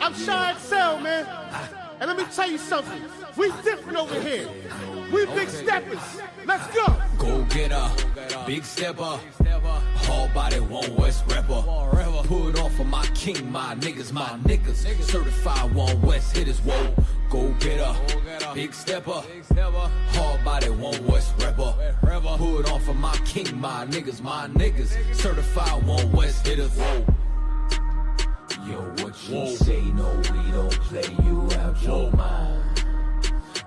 I'm Shy Excel, man. And let me tell you something. We different over here. We big steppers. Let's go. Go get a big stepper. Hard body, one West rapper. Put on for my king, my niggas, my niggas. Certified one West hitters, whoa. Go get a big stepper. Hard body, one West rapper. Put on for my king, my niggas, my niggas. Certified one West hitters, whoa. Yo, what you say? No, we don't play you out your mind.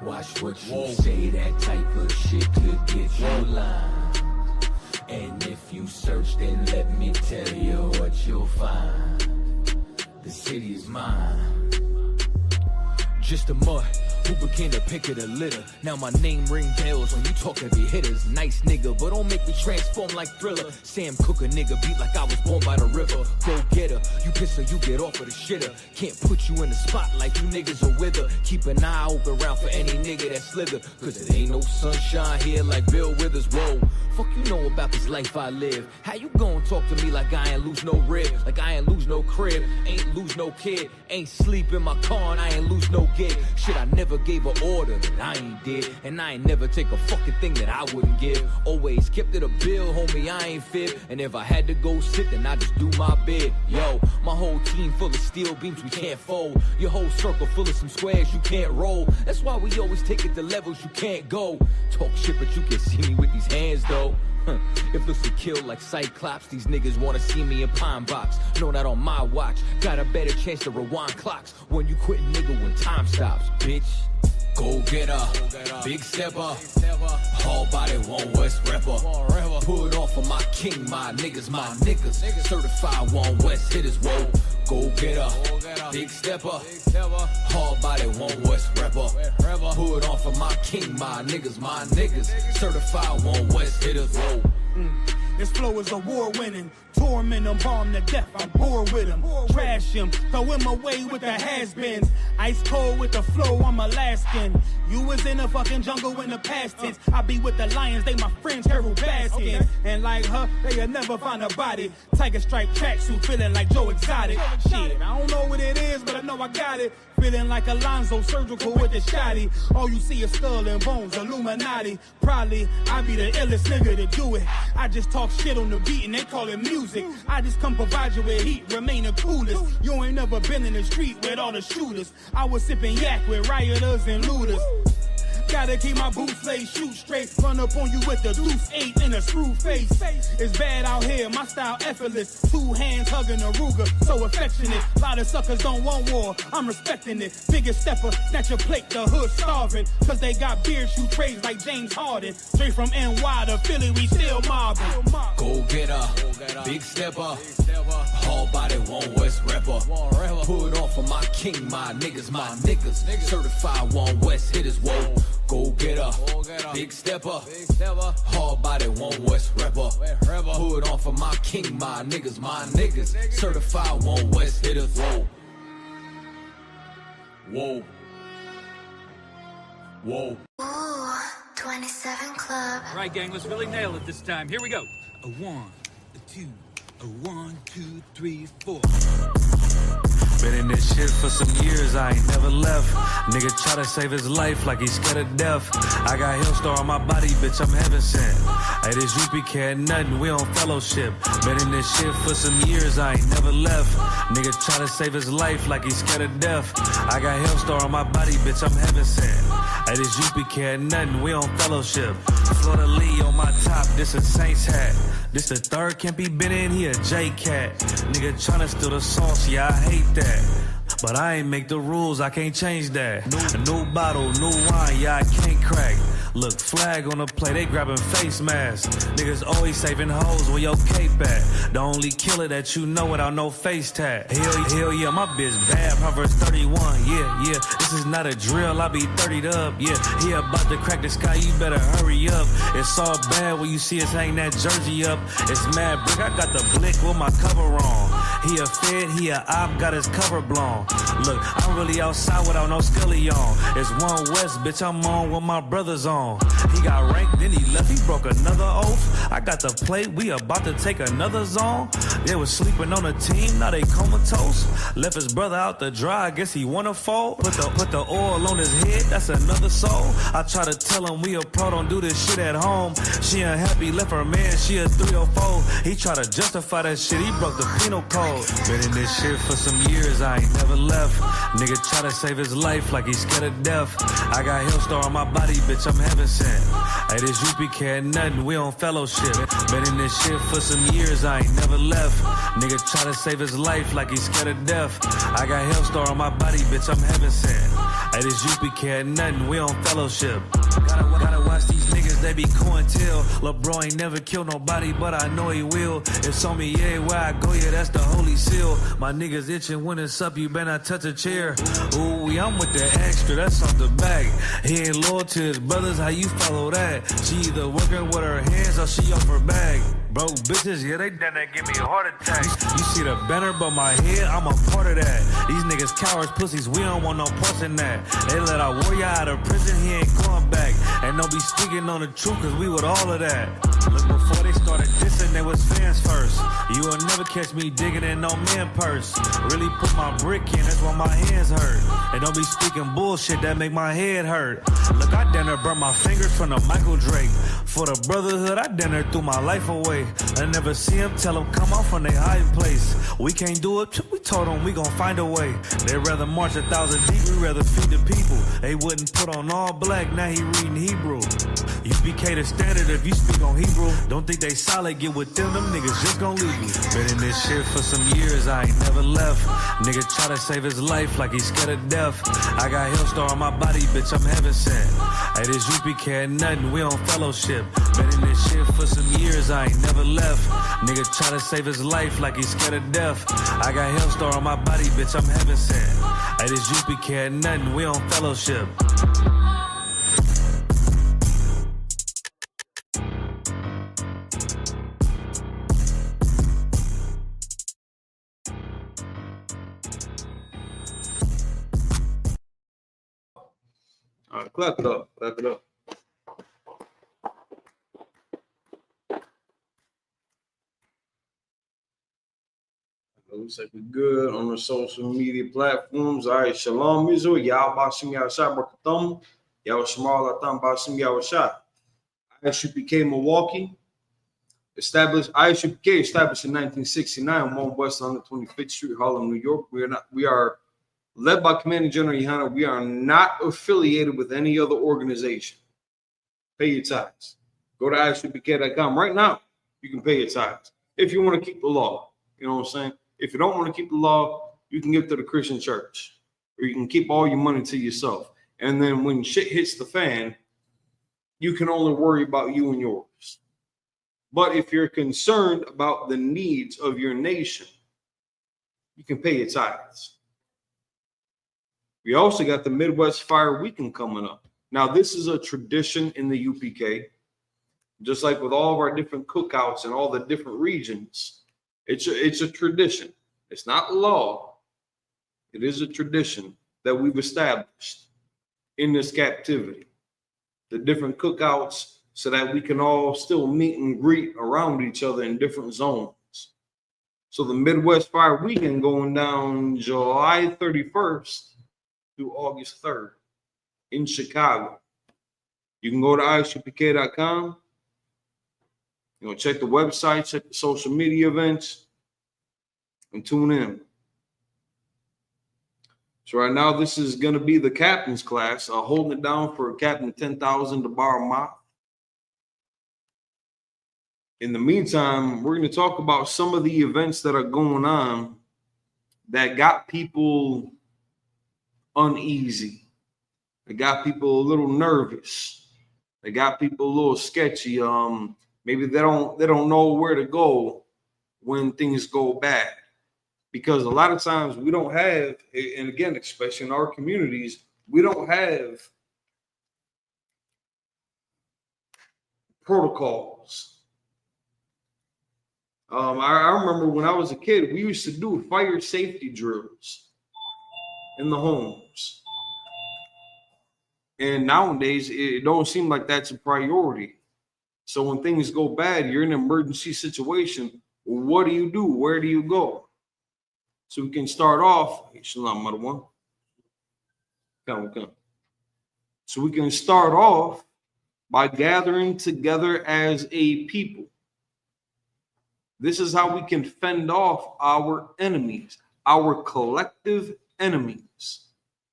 Watch what you say, that type of shit could get you lined. And if you search, then let me tell you what you'll find. The city is mine. Just a mud who became the pick of the litter. Now my name ring bells when you talk heavy hitters. Nice nigga, but don't make me transform like Thriller. Sam Cooke a nigga beat like I was born by the river. Go get her, you piss her, you get off of the shitter. Can't put you in the spotlight, you niggas are with her. Keep an eye open around for any nigga that slither. Cause it ain't no sunshine here like Bill Withers, whoa. Fuck you know about this life I live. How you gon' talk to me like I ain't lose no rib? Like I ain't lose no crib, ain't lose no kid. Ain't sleep in my car and I ain't lose no gig. Shit, I never gave an order that I ain't did. And I ain't never take a fucking thing that I wouldn't give. Always kept it a bill, homie, I ain't fib. And if I had to go sit, then I just do my bid. Yo, my whole team full of steel beams we can't fold. Your whole circle full of some squares you can't roll. That's why we always take it to levels you can't go. Talk shit, but you can see me with these hands though. If looks would kill like Cyclops, these niggas wanna see me in Pine Box. Know that on my watch, got a better chance to rewind clocks when you quit nigga when time stops, bitch. Go get a big stepper. Hard body, one West rapper. Put on for my king, my niggas, my niggas. Certified one West hitters, whoa. Go get a big stepper. Hard body, one West rapper. Put on for my king, my niggas, my niggas. Certified one West hitters, whoa. This flow is award-winning. Torment him, bomb to death, I'm bored with him. Trash him, throw him away with the has-beens. Ice cold with the flow, I'm Alaskan. You was in the fucking jungle in the past tense. I be with the lions, they my friends, Harold Baskin. And like her, they'll never find a body. Tiger stripe tracksuit, feeling like Joe Exotic. Shit, I don't know what it is, but I know I got it. Feeling like Alonzo surgical with the shotty. All you see is skull and bones, Illuminati. Probably I be the illest nigga to do it. I just talk shit on the beat and they call it music. I just come provide you with heat, remain the coolest. You ain't never been in the street with all the shooters. I was sipping yak with rioters and looters. Gotta keep my boots laced, shoot straight. Run up on you with the deuce 8 in a screw face. It's bad out here, my style effortless. 2 hands hugging a Ruger, so affectionate. A lot of suckers don't want war, I'm respecting it. Biggest stepper, snatch a plate, the hood starving. Cause they got beard shoot trades like James Harden. Straight from NY to Philly, we still mobbing. Go get a big stepper. Hard body, one West rapper. Put on for my king, my niggas, my niggas. Certified one West hitters, whoa. Go get a big stepper. Hard body, one West rapper. Put on for my king, my niggas, my niggas. Certified one West hitters, whoa. Whoa. Whoa. Ooh, 27 Club. All right, gang, let's really nail it this time. Here we go. A 1, a 2, a 1, 2, 3, 4. Been in this shit for some years, I ain't never left. Nigga try to save his life like he's scared of death. I got Hillstar on my body, bitch, I'm heaven sent. Hey, this Isupk ain't nothing, we on fellowship. Been in this shit for some years, I ain't never left. Nigga try to save his life like he's scared of death. I got Hillstar on my body, bitch, I'm heaven sent. Hey, this Isupk ain't nothing, we on fellowship. Florida Lee on my top, this a Saints hat. This the third can't be been in, he a J-Cat. Nigga tryna steal the sauce, yeah, I hate that. But I ain't make the rules, I can't change that. New bottle, new wine, yeah, I can't crack. Look, flag on the play, they grabbing face masks. Niggas always saving hoes where your cape at. The only killer that you know without no face tag. Hell yeah, my bitch bad, Proverbs 31, yeah. This is not a drill, I be 30'd up, yeah. He about to crack the sky, you better hurry up. It's all bad when you see us hang that jersey up. It's mad brick, I got the blick with my cover on. He a fed, he a op, got his cover blown. Look, I'm really outside without no scully on. It's one West, bitch, I'm on with my brothers on. He got ranked, then he left, he broke another oath. I got the plate, we about to take another zone. They was sleeping on the team, now they comatose. Left his brother out to dry, I guess he wanna fold. Put the oil on his head, that's another soul. I try to tell him we a pro, don't do this shit at home. She unhappy, left her man, she a 304. He try to justify that shit, he broke the penal code. Been in this shit for some years, I ain't never left. Nigga try to save his life like he's scared of death. I got Hillstar on my body, bitch, I'm heaven sent. Hey, this Isupk had nothing, we on fellowship. Been in this shit for some years, I ain't never left. Nigga try to save his life like he's scared of death. I got Hillstar on my body, bitch, I'm heaven sent. Hey, this Isupk had nothing, we on fellowship. Gotta watch these niggas, they be cointel. Lil' bro ain't never killed nobody, but I know he will. It's on me, yeah, where I go, yeah, that's the holy seal. My niggas itching when it's up, you better not touch a chair. Ooh, I'm with the extra, that's off the back. He ain't loyal to his brothers, how you follow that? She either working with her hands or she off her bag. Broke bitches, yeah, they done that, give me a heart attack. You see the banner, but my head, I'm a part of that. These niggas cowards, pussies, we don't want no parts in that. They let our warrior out of prison, he ain't going back. And don't be speaking on the truth, cause we with all of that. Look, before they started dissing, they was fans first. You will never catch me digging in no man purse. Really put my brick in, that's why my hands hurt. And don't be speaking bullshit, that make my head hurt. Look, I done burnt my fingers from the Michael Drake. For the brotherhood, I done threw my life away. I never see him, tell him come out from their hiding place. We can't do it, we told them we gon' find a way. They'd rather march 1,000 deep, we rather feed the people. They wouldn't put on all black, now he reading Hebrew. UPK the standard if you speak on Hebrew. Don't think they solid, get with them niggas just gon' leave you. Been in this shit for some years, I ain't never left. Nigga try to save his life like he's scared of death. I got Hillstar on my body, bitch, I'm heaven sent. Hey, this Isupk had nothing, we on fellowship. Been in this shit for some years, I ain't never left. Nigga try to save his life like he's scared of death. I got Hillstar on my body, bitch, I'm heaven sent. Hey, this Isupk had nothing, we on fellowship. All right, clap it up, clap it up. Looks like we're good on the social media platforms. All right, Shalom Israel. Y'all Bashim Yahshua Barakatam. Y'all Shemar Latam Bashim Yahshua. Isupk Milwaukee. Isupk established in 1969, 1 West 125th Street, Harlem, New York. We are led by Commander General Yohana. We are not affiliated with any other organization. Pay your tithes. Go to isupk.com right now. You can pay your tithes if you want to keep the law. You know what I'm saying? If you don't want to keep the law, you can give to the Christian church, or you can keep all your money to yourself. And then when shit hits the fan, you can only worry about you and yours. But if you're concerned about the needs of your nation, you can pay your tithes. We also got the Midwest Fire Weekend coming up. Now, this is a tradition in the UPK, just like with all of our different cookouts and all the different regions. It's a tradition. It's not law. It is a tradition that we've established in this captivity. The different cookouts so that we can all still meet and greet around each other in different zones. So the Midwest Fire Weekend going down July 31st through August 3rd in Chicago. You can go to isupk.com. You know, check the website, check the social media events, and tune in. So right now, this is going to be the captain's class, holding it down for Captain 10,000 to borrow my. In the meantime, we're going to talk about some of the events that are going on that got people uneasy. They got people a little nervous. They got people a little sketchy. Maybe they don't know where to go when things go bad, because a lot of times we don't have, and again, especially in our communities, we don't have protocols. I remember when I was a kid, we used to do fire safety drills in the homes. And nowadays, it don't seem like that's a priority. So when things go bad, you're in an emergency situation. What do you do? Where do you go? So we can start off. So we can start off by gathering together as a people. This is how we can fend off our enemies, our collective enemies,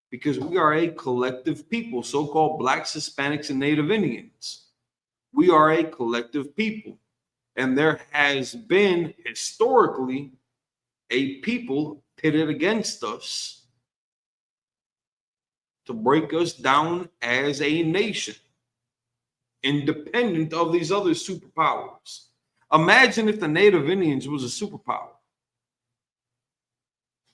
because we are a collective people, so-called Blacks, Hispanics, and Native Indians. We are a collective people. And there has been historically a people pitted against us to break us down as a nation, independent of these other superpowers. Imagine if the Native Indians was a superpower.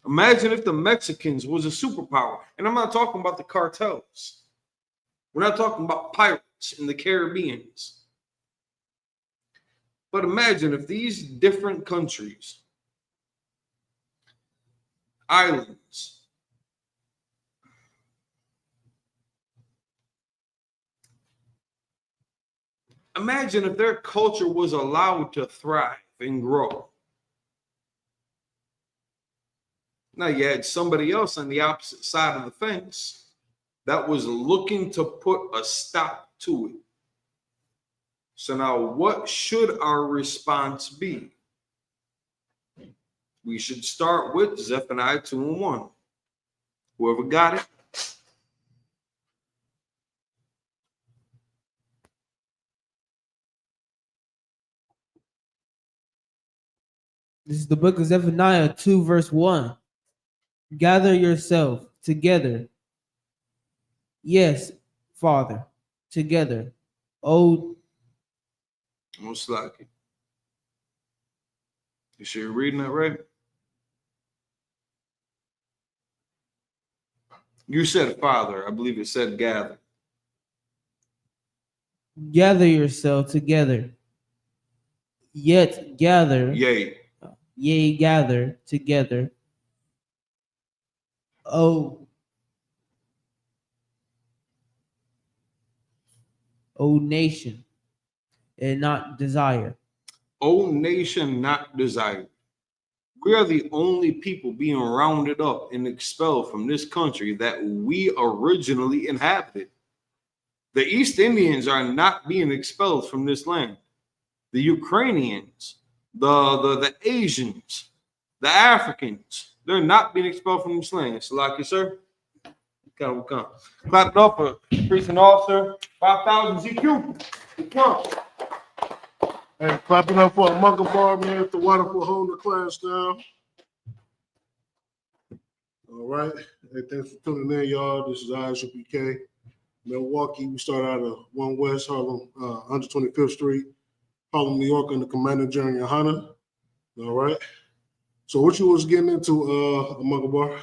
Imagine if the Mexicans was a superpower. And I'm not talking about the cartels. We're not talking about pirates in the Caribbeans. But imagine if these different countries, islands, imagine if their culture was allowed to thrive and grow. Now you had somebody else on the opposite side of the fence that was looking to put a stop to it. So now what should our response be? We should start with Zephaniah 2:1. Whoever got it. This is the book of Zephaniah 2, verse 1. Gather yourself together. Yes, Father, together. Oh, most likely. You sure you're reading that right? You said Father. I believe it said gather. Gather yourself together. Yet gather. Yea, gather together. O nation, and not desire. O nation, not desired. We are the only people being rounded up and expelled from this country that we originally inhabited. The East Indians are not being expelled from this land. The Ukrainians, the Asians, the Africans, they're not being expelled from this land. Salaki, sir. Come. Clap it up for priest and officer, 5,000 ZQ. Come. Hey, clap it up for Bar, man, at the wonderful holding the class down. All right. Hey, thanks for tuning in, y'all. This is Isupk. Milwaukee. We start out of 1 West Harlem, 125th Street, Harlem, New York, under Commander General Yohana. All right. So what you was getting into, Bar?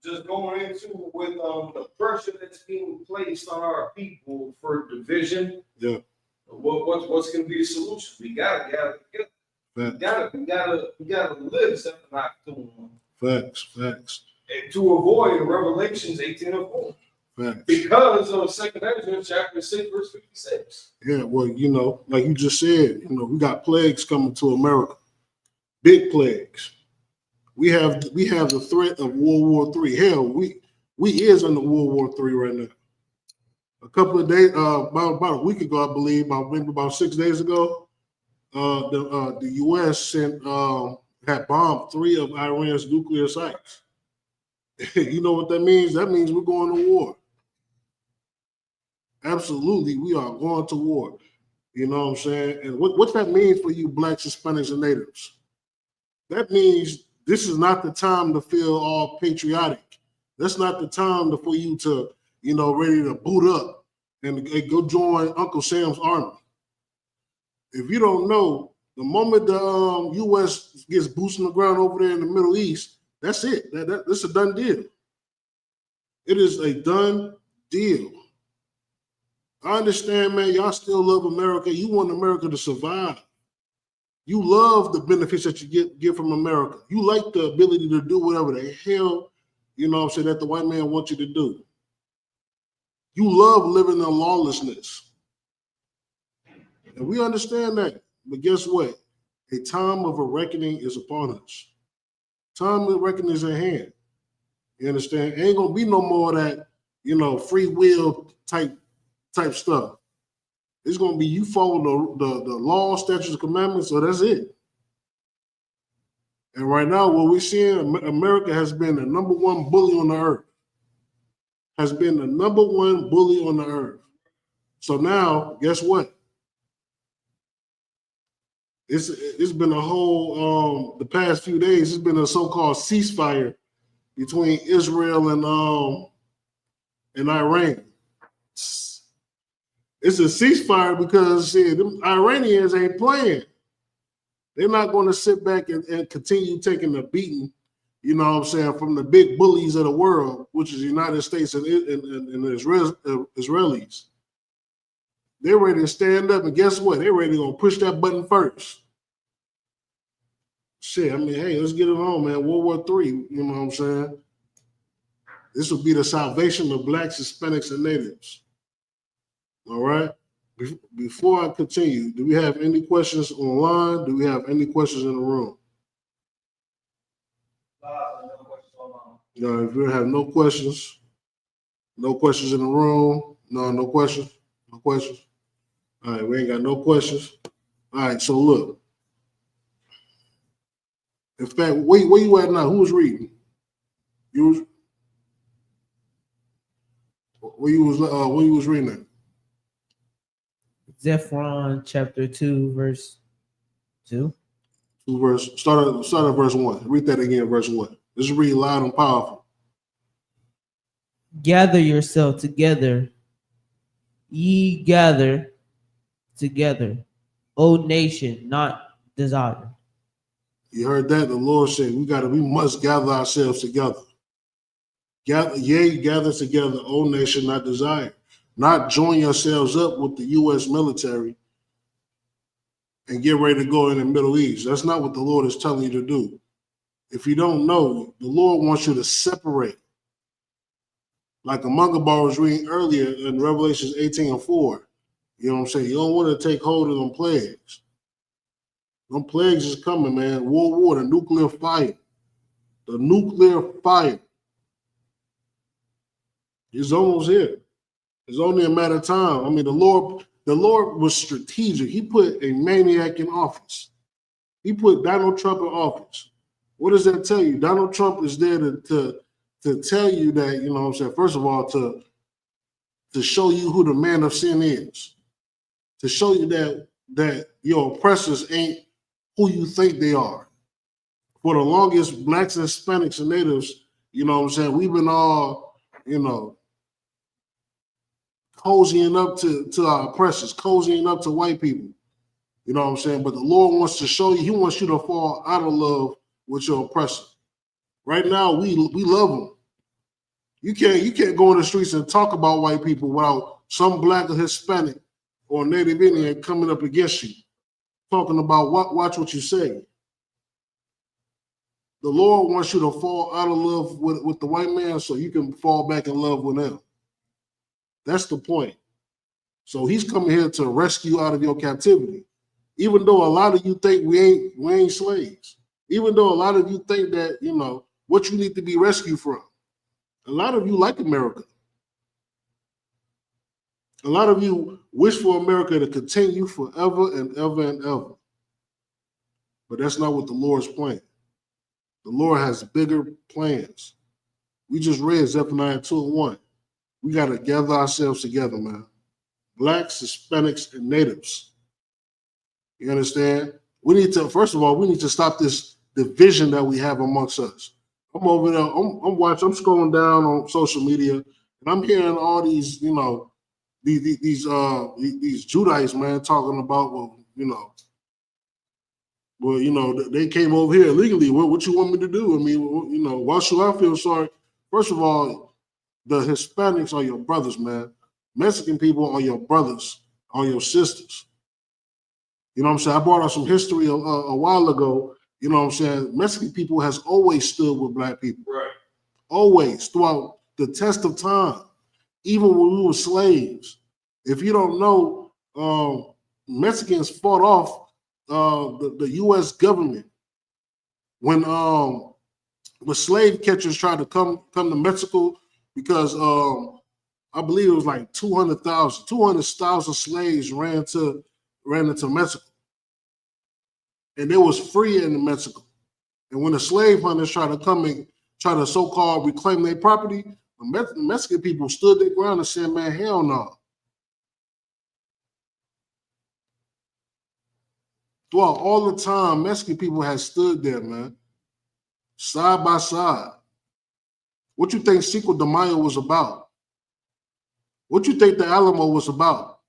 Just going into with the pressure that's being placed on our people for division. Yeah. What's going to be the solution? We gotta gather together. We gotta live something like doing. Facts. And to avoid Revelations 18:4. Facts. Because of 2 Ezra chapter 6, verse 56. Yeah, well, like you just said, we got plagues coming to America. Big plagues. We have the threat of World War III. Hell, we is under World War III right now. A couple of days, about a week ago, I believe, maybe about 6 days ago, the U.S. had bombed 3 of Iran's nuclear sites. You know what that means? That means we're going to war. Absolutely, we are going to war. You know what I'm saying? And what that means for you Blacks, Hispanics, and Natives? That means this is not the time to feel all patriotic. That's not the time for you to, ready to boot up and go join Uncle Sam's army. If you don't know, the moment the U.S. gets boots on the ground over there in the Middle East, that's it. That's a done deal. It is a done deal. I understand, man. Y'all still love America. You want America to survive. You love the benefits that you get from America. You like the ability to do whatever the hell, you know what I'm saying, that the white man wants you to do. You love living in lawlessness. And we understand that. But guess what? A time of a reckoning is upon us. Time of reckoning is at hand. You understand? Ain't gonna be no more of that, you know, free will type stuff. It's gonna be you follow the law, statutes, and commandments, so that's it. And right now, what we're seeing, America has been the number one bully on the earth. Has been the number one bully on the earth. So now, guess what? It's been a whole the past few days. It's been a so-called ceasefire between Israel and Iran. It's a ceasefire because them Iranians ain't playing. They're not going to sit back and continue taking the beating, you know what I'm saying, from the big bullies of the world, which is the United States and the Israelis. They're ready to stand up, and guess what? They're ready to go push that button first. Shit, I mean, hey, let's get it on, man. World War III, you know what I'm saying? This will be the salvation of blacks, Hispanics, and natives. All right? Before I continue, do we have any questions online? Do we have any questions in the room? No, if you have no questions in the room, no questions. All right, we ain't got no questions. All right, so look. In fact, where you at now? Who was reading? Where you was reading at? Zephron chapter 2, verse 2. Start at verse 1. Read that again, verse 1. Let's read loud and powerful. Gather yourself together, ye gather together, O nation, not desire. You heard that? The Lord said we must gather ourselves together. Gather together, O nation, not desire. Not join yourselves up with the U.S. military and get ready to go in the Middle East. That's not what the Lord is telling you to do. If you don't know, the Lord wants you to separate. Like Amungabar was reading earlier in Revelations 18:4. You know what I'm saying? You don't want to take hold of them plagues. Them plagues is coming, man. World War, the nuclear fire. The nuclear fire is almost here. It's only a matter of time. I mean, the Lord was strategic. He put a maniac in office. He put Donald Trump in office. What does that tell you? Donald Trump is there to tell you that, you know what I'm saying, first of all, to show you who the man of sin is. To show you that your oppressors ain't who you think they are. For the longest, blacks, Hispanics, and natives, you know what I'm saying, we've been all, you know, cozying up to our oppressors, cozying up to white people. You know what I'm saying? But the Lord wants to show you, he wants you to fall out of love with your oppressor. Right now, we love them. You can't go in the streets and talk about white people without some black or Hispanic or Native Indian coming up against you, talking about watch what you say. The Lord wants you to fall out of love with the white man so you can fall back in love with him. That's the point. So he's coming here to rescue out of your captivity. Even though a lot of you think we ain't slaves. Even though a lot of you think that, you know, what you need to be rescued from. A lot of you like America. A lot of you wish for America to continue forever and ever and ever. But that's not what the Lord's plan. The Lord has bigger plans. We just read Zephaniah 2:1. We got to gather ourselves together, man. Blacks, Hispanics, and natives. You understand? We need to, first of all, we need to stop this division that we have amongst us. I'm over there, I'm watching, I'm scrolling down on social media, and I'm hearing all these, you know, these Judites, man, talking about, well, you know, they came over here illegally. What you want me to do? I mean, you know, why should I feel sorry? First of all, the Hispanics are your brothers, man. Mexican people are your brothers, are your sisters. You know what I'm saying? I brought out some history a while ago. You know what I'm saying? Mexican people has always stood with black people. Right. Always, throughout the test of time, even when we were slaves. If you don't know, Mexicans fought off the U.S. government when the slave catchers tried to come to Mexico because I believe it was like 200,000 slaves ran into Mexico, and they was free in Mexico. And when the slave hunters tried to come and try to so-called reclaim their property, the Mexican people stood their ground and said, "Man, hell no." Throughout all the time, Mexican people had stood there, man, side by side. What you think Cinco de Mayo was about? What you think the Alamo was about?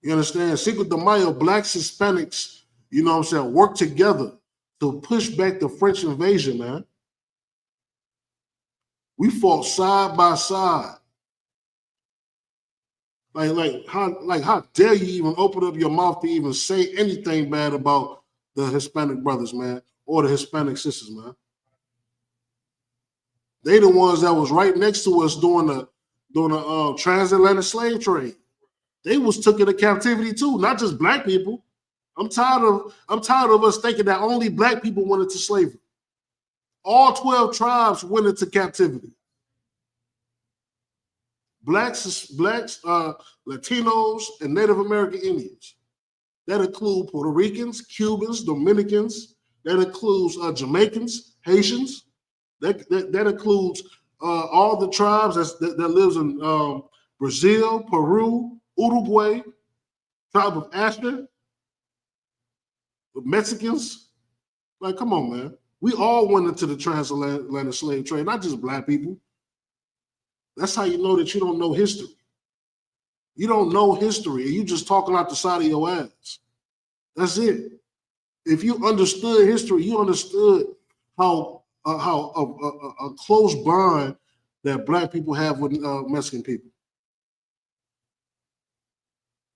You understand? Cinco de Mayo, blacks, Hispanics, you know what I'm saying, work together to push back the French invasion, man. We fought side by side. How dare you even open up your mouth to even say anything bad about the Hispanic brothers, man, or the Hispanic sisters, man? They the ones that was right next to us during the transatlantic slave trade. They was took into captivity too, not just black people. I'm tired of us thinking that only black people went into slavery. All 12 tribes went into captivity. Blacks, Latinos, and Native American Indians. That include Puerto Ricans, Cubans, Dominicans. That includes Jamaicans, Haitians. That includes all the tribes that lives in Brazil, Peru, Uruguay, tribe of Asher, the Mexicans. Like, come on, man. We all went into the transatlantic slave trade, not just black people. That's how you know that you don't know history. You don't know history, and you just talking out the side of your ass. That's it. If you understood history, you understood how a close bond that black people have with Mexican people.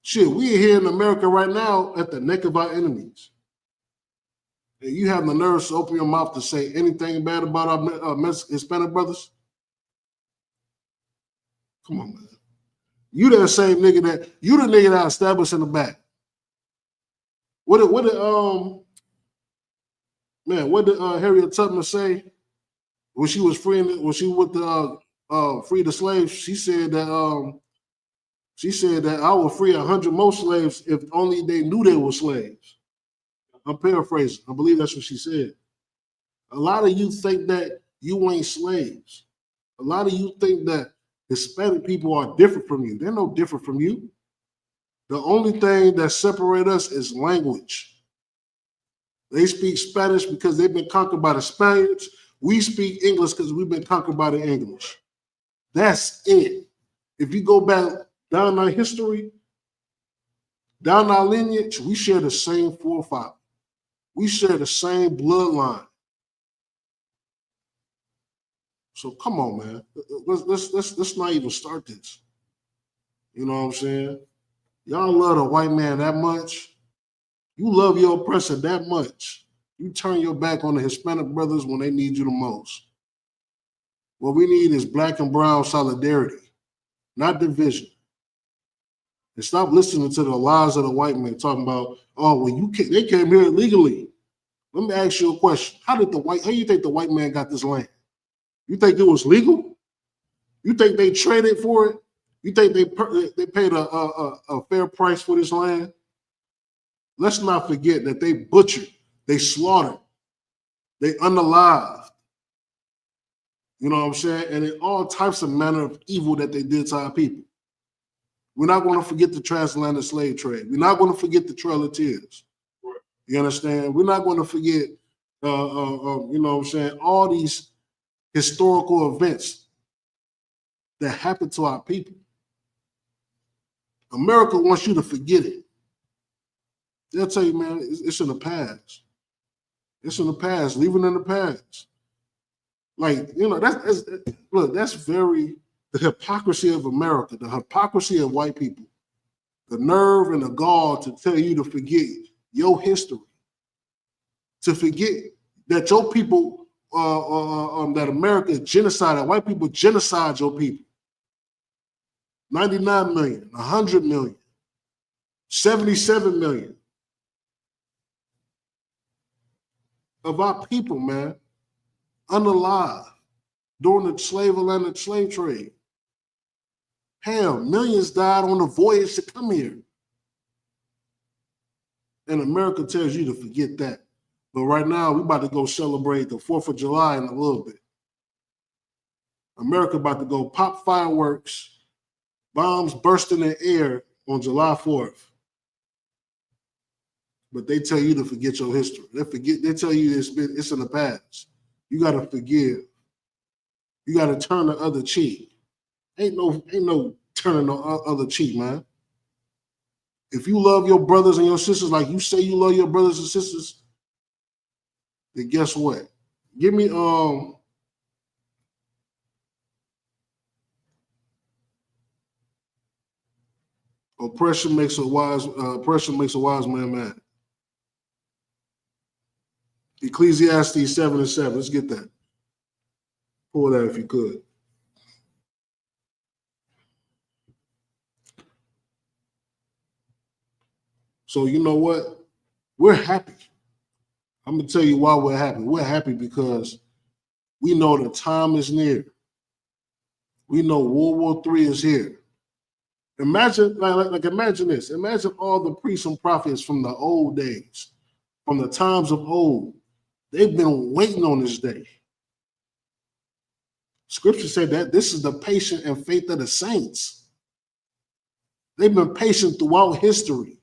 Shit, we are here in America right now at the neck of our enemies. And you have the nerve to open your mouth to say anything bad about our Hispanic brothers? Come on, man. You that same nigga you the nigga that established in the back. What did Harriet Tubman say when she was free with the free the slaves? She said that I would free 100 more slaves if only they knew they were slaves. I'm paraphrasing. I believe that's what she said. A lot of you think that you ain't slaves. A lot of you think that Hispanic people are different from you. They're no different from you. The only thing that separates us is language. They speak Spanish because they've been conquered by the Spaniards. We speak English because we've been conquered by the English. That's it. If you go back down our history, down our lineage, we share the same forefather. We share the same bloodline. So come on, man. Let's not even start this. You know what I'm saying? Y'all love the white man that much. You love your oppressor that much. You turn your back on the Hispanic brothers when they need you the most. What we need is black and brown solidarity, not division. And stop listening to the lies of the white man talking about, oh, well, they came here illegally. Let me ask you a question. How do you think the white man got this land? You think it was legal? You think they traded for it? You think they paid a fair price for this land? Let's not forget that they butchered, they slaughtered, they unalived. You know what I'm saying? And in all types of manner of evil that they did to our people. We're not going to forget the transatlantic slave trade. We're not going to forget the Trail of Tears. You understand? We're not going to forget, you know what I'm saying, all these historical events that happened to our people. America wants you to forget it. They'll tell you, man, it's in the past. It's in the past. Leave it in the past. Like, you know, that's very the hypocrisy of America, the hypocrisy of white people, the nerve and the gall to tell you to forget your history, to forget that your people, that America is genocide, that white people genocide your people. 99 million, 100 million, 77 million of our people, man, unalive during the slave trade. Hell, millions died on the voyage to come here. And America tells you to forget that. But right now, we're about to go celebrate the 4th of July in a little bit. America about to go pop fireworks, bombs burst in the air on July 4th. But they tell you to forget your history. They tell you it's in the past. You gotta forgive. You gotta turn the other cheek. Ain't no turning the other cheek, man. If you love your brothers and your sisters like you say you love your brothers and sisters, then guess what? Give me oppression makes a wise man mad. Ecclesiastes 7:7. Let's get that. Pull that if you could. So you know what? We're happy. I'm gonna tell you why we're happy. We're happy because we know the time is near. We know World War III is here. Imagine, imagine this. Imagine all the priests and prophets from the old days, from the times of old. They've been waiting on this day. Scripture said that this is the patience and faith of the saints. They've been patient throughout history,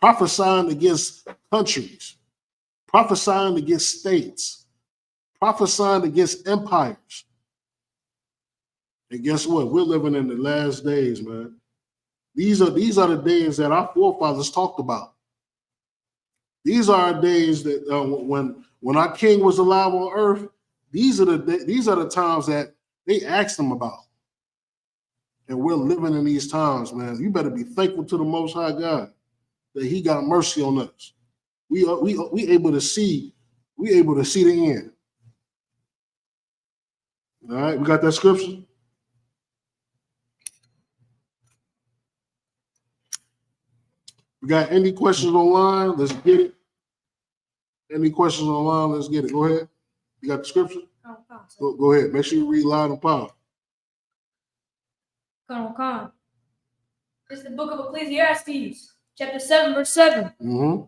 prophesying against countries, prophesying against states, prophesying against empires. And guess what? We're living in the last days, man. These are the days that our forefathers talked about. These are days that when our king was alive on earth, these are the times that they asked him about. And we're living in these times, man. You better be thankful to the Most High God that He got mercy on us. We able to see the end. All right, we got that scripture. We got any questions online? Let's get it. Any questions online? Let's get it. Go ahead. You got the scripture? Go ahead. Make sure you read loud and powerful. Come. It's the book of Ecclesiastes, chapter 7, verse 7. Mm-hmm.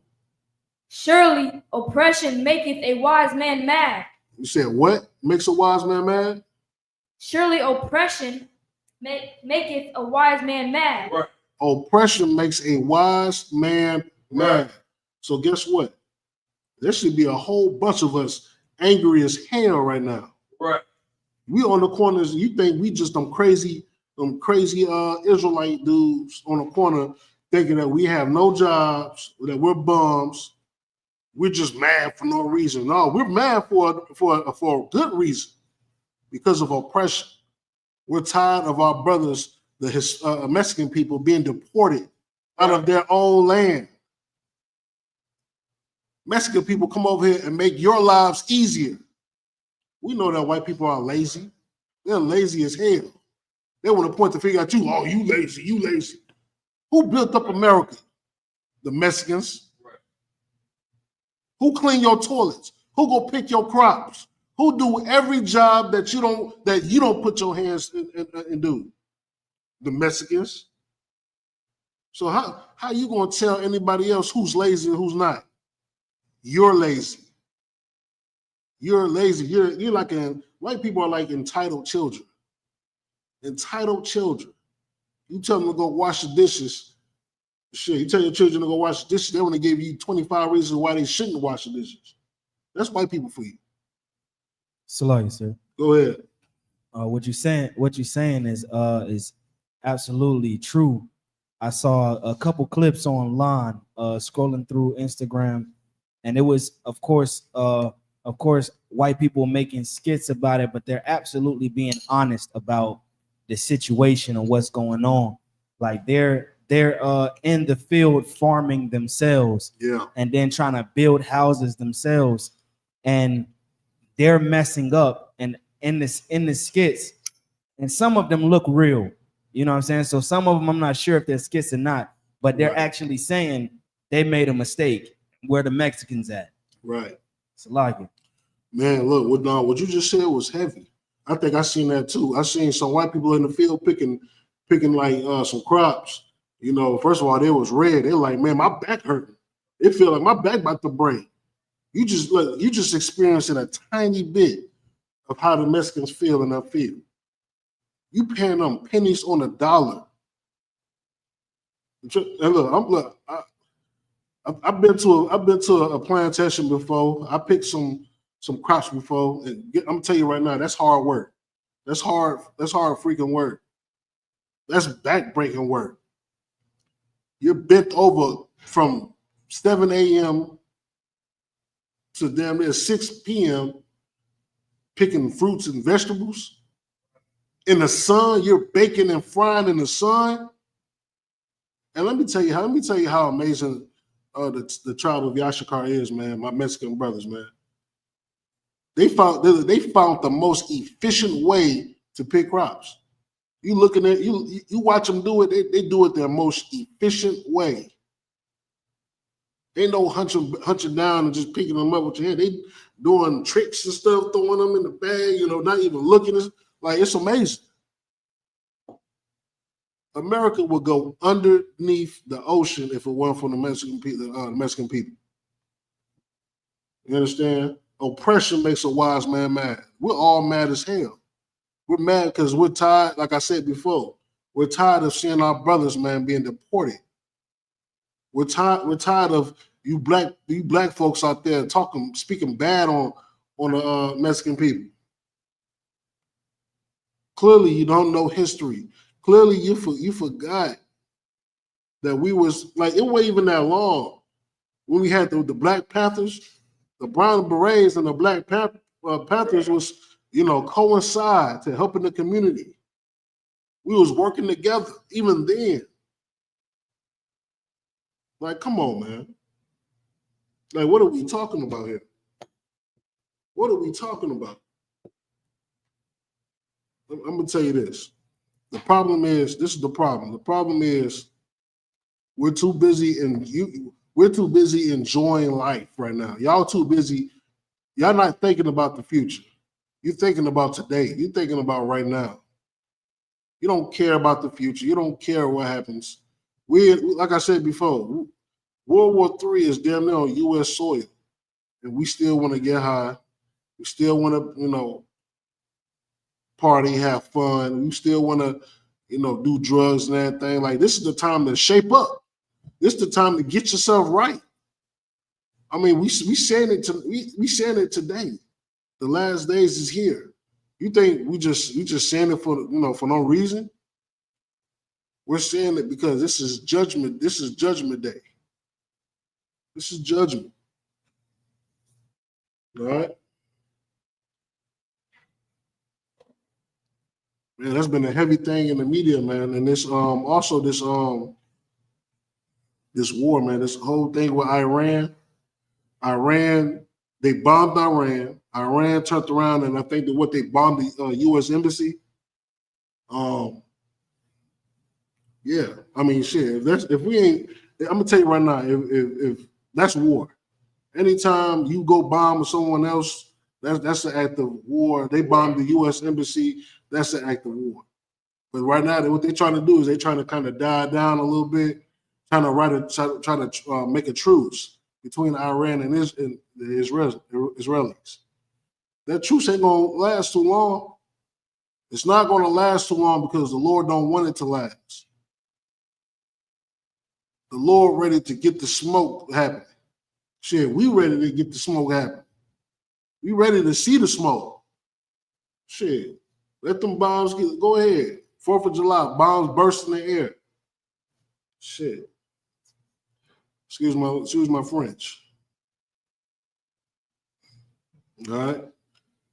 Surely oppression maketh a wise man mad. You said what makes a wise man mad? Surely oppression maketh a wise man mad. Right. Oppression makes a wise man mad. So guess what? There should be a whole bunch of us angry as hell right now. Right. We on the corners. You think we just them crazy Israelite dudes on the corner thinking that we have no jobs, that we're bums. We're just mad for no reason. No, we're mad for a good reason, because of oppression. We're tired of our brothers, the Mexican people, being deported out of their own land. Mexican people come over here and make your lives easier. We know that white people are lazy. They're lazy as hell. They want to point the finger at you. Oh, you lazy, you lazy. Who built up America? The Mexicans. Right. Who clean your toilets? Who go pick your crops? Who do every job that you don't put your hands in do? The Mexicans. So how you gonna tell anybody else who's lazy and who's not? You're lazy. You're lazy. You're like white people are like entitled children. Entitled children. You tell them to go wash the dishes. Shit, you tell your children to go wash the dishes, they want to give you 25 reasons why they shouldn't wash the dishes. That's white people for you. Salute, sir. Go ahead. What you're saying is absolutely true. I saw a couple clips online scrolling through Instagram, and it was of course white people making skits about it, but they're absolutely being honest about the situation and what's going on. Like they're they're in the field farming themselves, Yeah. and then trying to build houses themselves, and they're messing up and in the skits, and some of them look real. You know what I'm saying? So some of them I'm not sure if they're skits or not, but they're Right. actually saying they made a mistake. Where the Mexicans at? Right. It's like it. Man, look, what you just said was heavy. I think I seen that too. I seen some white people in the field picking like some crops. You know, first of all, they was red. They're like, man, my back hurting. It feel like my back about to break. You just experiencing a tiny bit of how the Mexicans feel in that field. You paying them pennies on a dollar. And look, I've been to a plantation before. I picked some crops before, and I'm gonna tell you right now, that's hard work. That's hard freaking work. That's back-breaking work. You're bent over from 7 a.m. to damn near 6 p.m. picking fruits and vegetables. In the sun, you're baking and frying in the sun. And let me tell you how amazing the tribe of Yashikar is, man. My Mexican brothers, man. They found the most efficient way to pick crops. You looking at you watch them do it. They do it their most efficient way. Ain't no hunching down and just picking them up with your hand. They doing tricks and stuff, throwing them in the bag. You know, not even looking. Like it's amazing. America would go underneath the ocean if it weren't for the Mexican people. You understand? Oppression makes a wise man mad. We're all mad as hell. We're mad because we're tired, like I said before, we're tired of seeing our brothers, man, being deported. We're tired of you black folks out there speaking bad on the Mexican people. Clearly, you don't know history. Clearly, you forgot that we was like, it wasn't even that long when we had the Black Panthers, the Brown Berets and the Black Panthers was, coincide to helping the community. We was working together even then. Like, come on, man. Like, what are we talking about here? What are we talking about? I'm going to tell you this. The problem is, this is the problem. The problem is we're too busy enjoying life right now. Y'all too busy. Y'all not thinking about the future. You're thinking about today. You're thinking about right now. You don't care about the future. You don't care what happens. Like I said before, World War III is damn near on U.S. soil, and we still want to get high. We still want to, party, have fun. We still want to, do drugs and everything. Like, this is the time to shape up. This is the time to get yourself right. I mean, we saying it today. The last days is here. You think we just saying it for no reason? We're saying it because this is judgment. This is judgment day. This is judgment. All right. Man, that's been a heavy thing in the media, man. And this also this war, man, this whole thing with Iran, they bombed Iran. Iran turned around and I think that they bombed the U.S. embassy. Yeah, I mean, shit. If we ain't, I'm gonna tell you right now, if that's war. Anytime you go bomb someone else, that's an act of war. They bombed the U.S. embassy. That's an act of war. But right now, what they're trying to do is they're trying to kind of die down a little bit, trying to make a truce between Iran and the Israelis. That truce ain't gonna last too long. It's not gonna last too long because the Lord don't want it to last. The Lord ready to get the smoke happening. Shit, we ready to get the smoke happening. We ready to see the smoke. Shit, let them bombs go ahead. 4th of July, bombs burst in the air. Shit. Excuse my French. All right.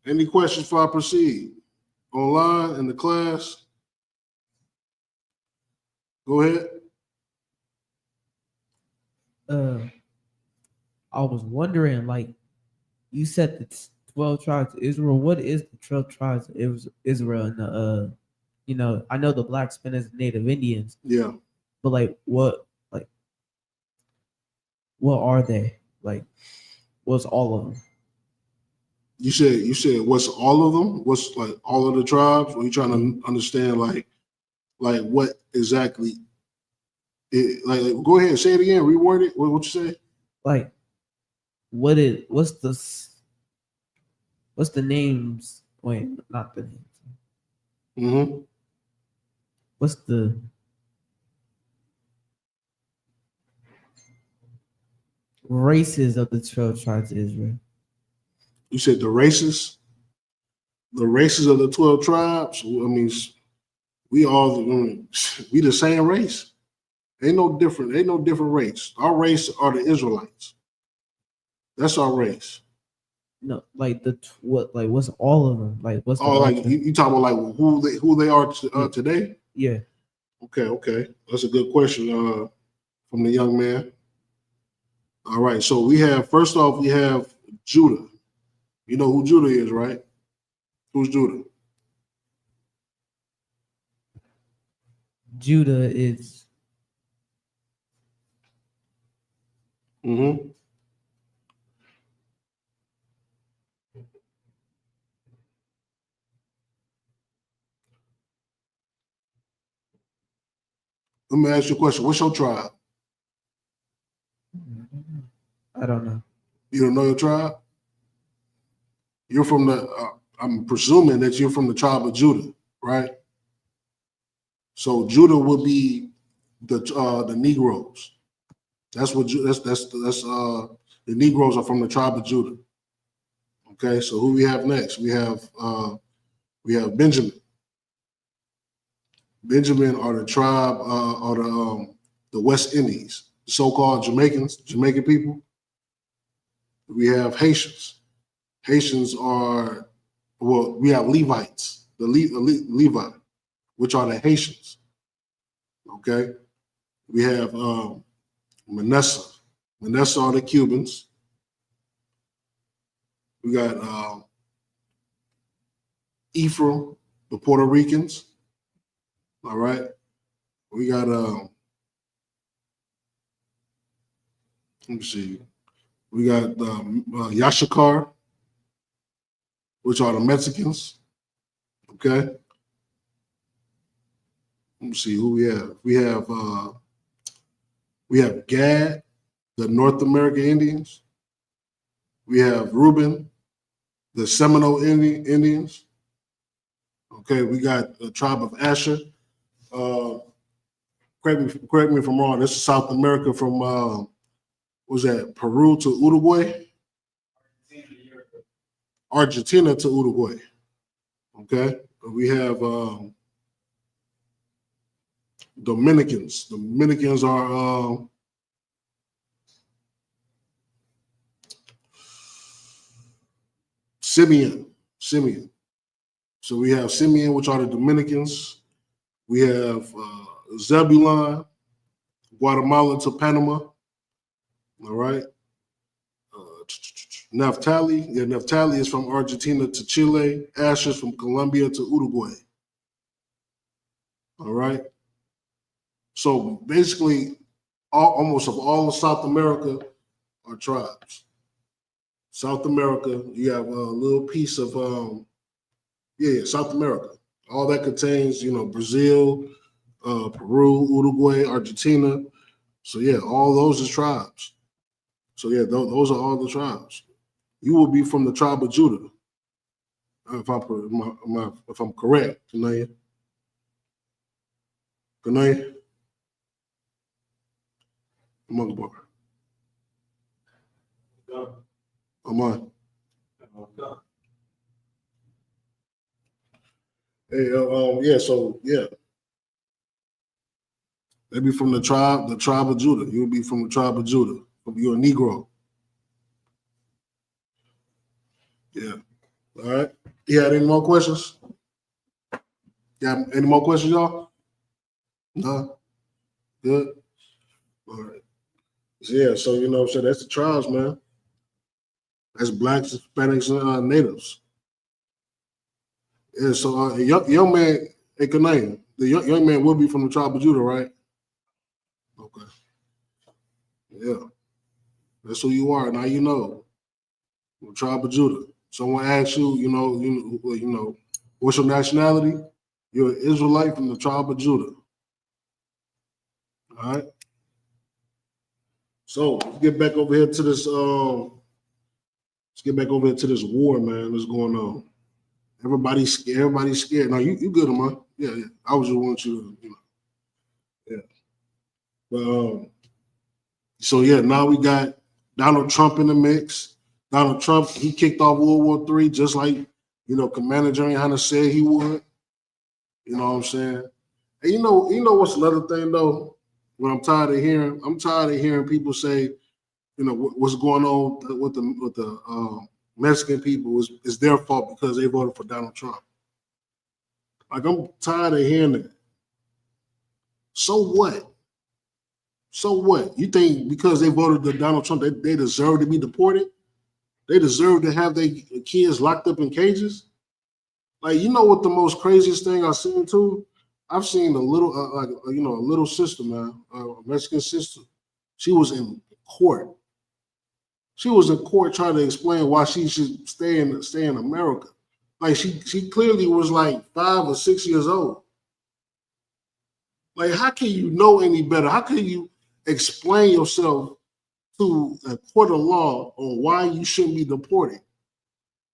Any questions before I proceed? Online in the class? Go ahead. I was wondering, like, you said the 12 tribes of Israel. What is the 12 tribes of Israel? And I know the black spin as Native Indians, Yeah. but like, what are they? Like, what's all of them? You said what's all of them? What's like all of the tribes? Or you trying to understand like what exactly? Like go ahead, say it again, reword it. What you say? Like, what's the names? Wait, not the names. Mm-hmm. What's the races of the 12 tribes of Israel? You said the races of the 12 tribes. I mean, we the same race. Ain't no different race. Our race are the Israelites. That's our race. No, like what's all of them? Like what's the like you talking about like who they are today? Yeah. Okay. That's a good question from the young man. All right. So we have Judah. You know who Judah is, right? Who's Judah? Judah is. Mm-hmm. Let me ask you a question. What's your tribe? I don't know. You don't know your tribe? You're from I'm presuming that you're from the tribe of Judah, right? So Judah would be the Negroes. That's what the Negroes are from the tribe of Judah. Okay, so who we have next? We have Benjamin. Benjamin are the tribe are the West Indies, so-called Jamaican people. We have Haitians. Haitians are we have Levites, the Levi, which are the Haitians. Okay, we have Manasseh. Manasseh are the Cubans. We got Ephraim, the Puerto Ricans. All right. We got let me see. We got Yashikar, which are the Mexicans. Okay. Let me see who we have. We have Gad, the North American Indians. We have Reuben, the Seminole Indians. Okay, we got the tribe of Asher. Correct me if I'm wrong. This is South America from what was that, Peru to Uruguay? Argentina to Uruguay. Okay, we have Dominicans. Dominicans are Simeon. So we have Simeon, which are the Dominicans. We have Zebulon, Guatemala to Panama. All right. Naphtali. Yeah, Naphtali is from Argentina to Chile. Asher's from Colombia to Uruguay. All right. So basically, almost of all of South America are tribes. South America, you have a little piece of South America. All that contains, Brazil, Peru, Uruguay, Argentina. So yeah, all those is tribes. So yeah, those are all the tribes. You will be from the tribe of Judah, if I'm correct, Kanaya. Kanaya, Mugbar. Aman. Hey, so yeah. They be from the tribe of Judah. You'll be from the tribe of Judah. You're a Negro. Yeah. All right. You had any more questions? Yeah. Any more questions, y'all? No. Good. All right. Yeah, so you know, so that's the tribes, man. That's blacks, Hispanics, and natives. Yeah, so young man, hey, Kanaya, the young man will be from the tribe of Judah, right? Okay. Yeah, that's who you are. Now you know, the tribe of Judah. Someone asks you, you know, what's your nationality? You're an Israelite from the tribe of Judah. All right. So let's get back over here to this. Let's get back over here to this war, man. What's going on? Everybody's scared. Everybody's scared. Now you good, man. Yeah, yeah. I was just want you to, yeah. But so yeah, now we got Donald Trump in the mix. Donald Trump, he kicked off World War III just like, Commander General Hunter said he would. You know what I'm saying? And you know what's another thing though? What I'm tired of hearing people say, what's going on with the Mexican people is their fault because they voted for Donald Trump. Like, I'm tired of hearing that. So what? So what? You think because they voted for Donald Trump, they deserve to be deported? They deserve to have their kids locked up in cages? Like, you know what the most craziest thing I've seen too? I've seen a little, a little sister, man, a Mexican sister. She was in court. She was in court trying to explain why she should stay in America. Like, she clearly was like 5 or 6 years old. Like, how can you know any better? How can you explain yourself to a court of law on why you shouldn't be deported?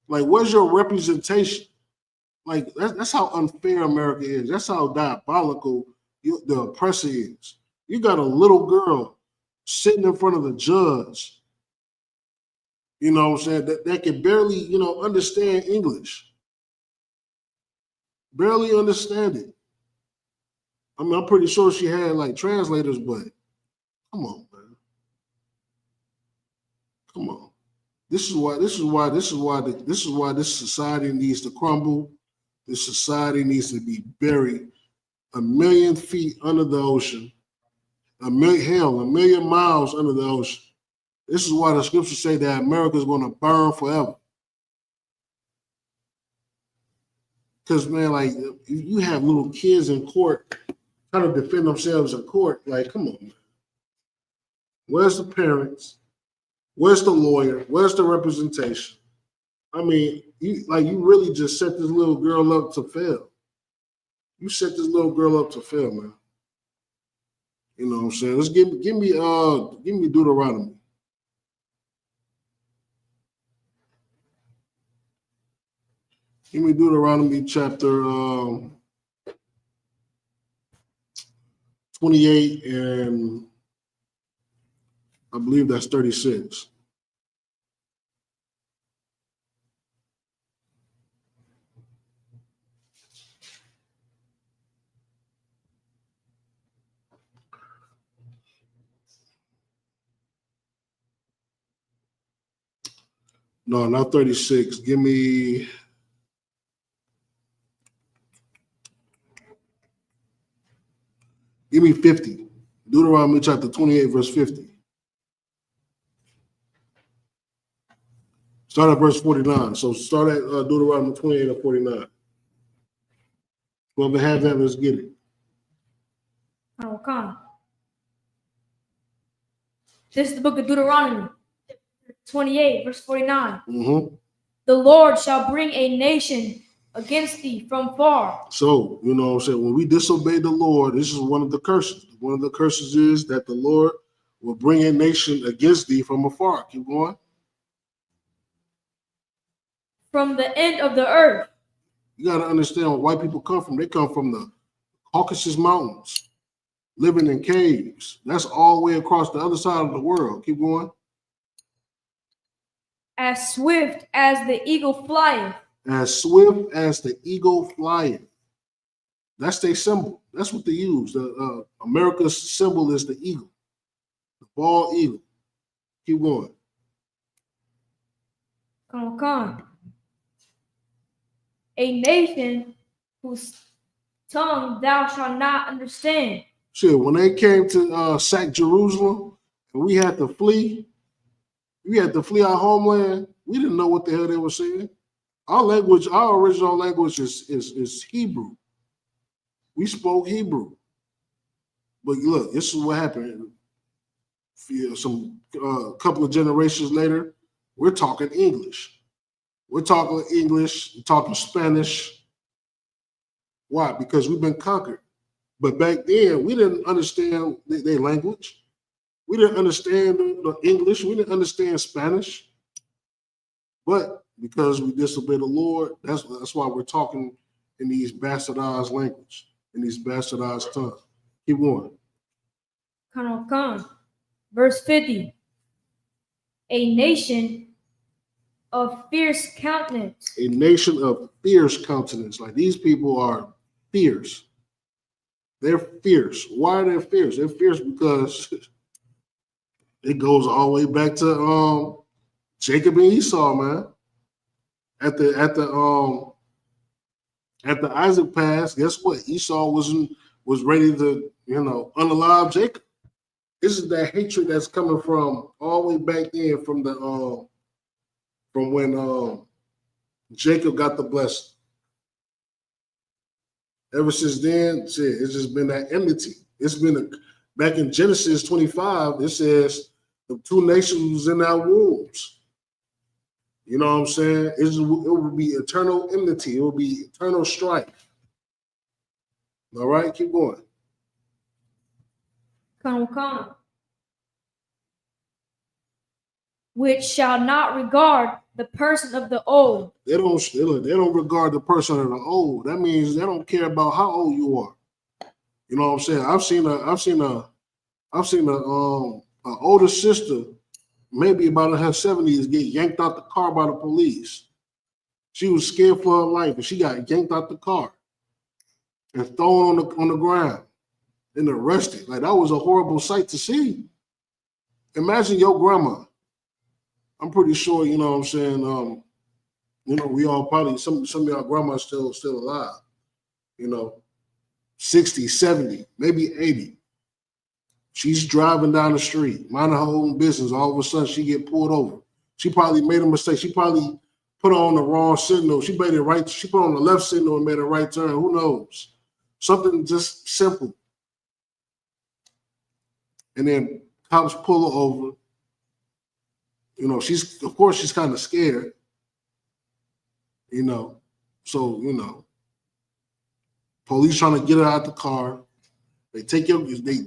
Like, where's your representation? Like, that's how unfair America is. That's how diabolical the oppressor is. You got a little girl sitting in front of the judge, you know what I'm saying, that can barely, understand English. Barely understand it. I mean, I'm pretty sure she had like translators, but come on, man. Come on. This is why this society needs to crumble. This society needs to be buried 1,000,000 feet under the ocean, 1,000,000 miles under the ocean. This is why the scriptures say that America is going to burn forever. Because, man, like, you have little kids in court trying to defend themselves in court. Like, come on, man. Where's the parents? Where's the lawyer? Where's the representation? I mean, you really just set this little girl up to fail. You set this little girl up to fail, man. You know what I'm saying? Let's give me Deuteronomy. Give me Deuteronomy chapter 28, and I believe that's 36. No, not 36. Give me 50. Deuteronomy chapter 28, verse 50. Start at verse 49. So start at Deuteronomy 28 or 49. Whoever have that, let's get it. Oh, come. This is the book of Deuteronomy, 28, verse 49. Mm-hmm. The Lord shall bring a nation against thee from far. So, you know what I'm saying? When we disobey the Lord, this is one of the curses. One of the curses is that the Lord will bring a nation against thee from afar. Keep going. From the end of the earth. You got to understand where white people come from. They come from the Caucasus Mountains, living in caves. That's all the way across the other side of the world. Keep going. As swift as the eagle flieth. As swift as the eagle flieth. That's their symbol. That's what they use. America's symbol is the eagle, the bald eagle. Keep going. Come on. A nation whose tongue thou shalt not understand. Shit, when they came to sack Jerusalem, and we had to flee. We had to flee our homeland. We didn't know what the hell they were saying. Our language, our original language is Hebrew. We spoke Hebrew. But look, this is what happened. Some couple of generations later, we're talking English. We're talking English, we're talking Spanish. Why? Because we've been conquered. But back then, we didn't understand their language. We didn't understand the English. We didn't understand Spanish. But because we disobeyed the Lord, that's why we're talking in these bastardized language, in these bastardized tongues. Keep going. Colonel Khan, verse 50. A nation of fierce countenance. A nation of fierce countenance. Like these people are fierce. They're fierce. Why are they fierce? They're fierce because it goes all the way back to Jacob and Esau, man. At the Isaac pass, guess what? Esau was ready to, unalive Jacob. This is that hatred that's coming from all the way back then from when Jacob got the blessing. Ever since then, it's just been that enmity. It's been back in Genesis 25. It says the two nations was in our wombs. You know what I'm saying? It will be eternal enmity. It will be eternal strife. All right, keep going. Colonel Khan, which shall not regard the person of the old. They don't regard the person of the old. That means they don't care about how old you are. You know what I'm saying? I've seen an older sister, maybe about in her 70s, get yanked out the car by the police. She was scared for her life, and she got yanked out the car and thrown on the ground and arrested. Like that was a horrible sight to see. Imagine your grandma. I'm pretty sure, you know what I'm saying, we all probably, some of y'all grandmas still alive, 60, 70, maybe 80. She's driving down the street, minding her own business. All of a sudden, she get pulled over. She probably made a mistake. She probably put on the wrong signal. She made it right. She put on the left signal and made a right turn. Who knows? Something just simple. And then cops pull her over. She's kind of scared. Police trying to get her out the car. They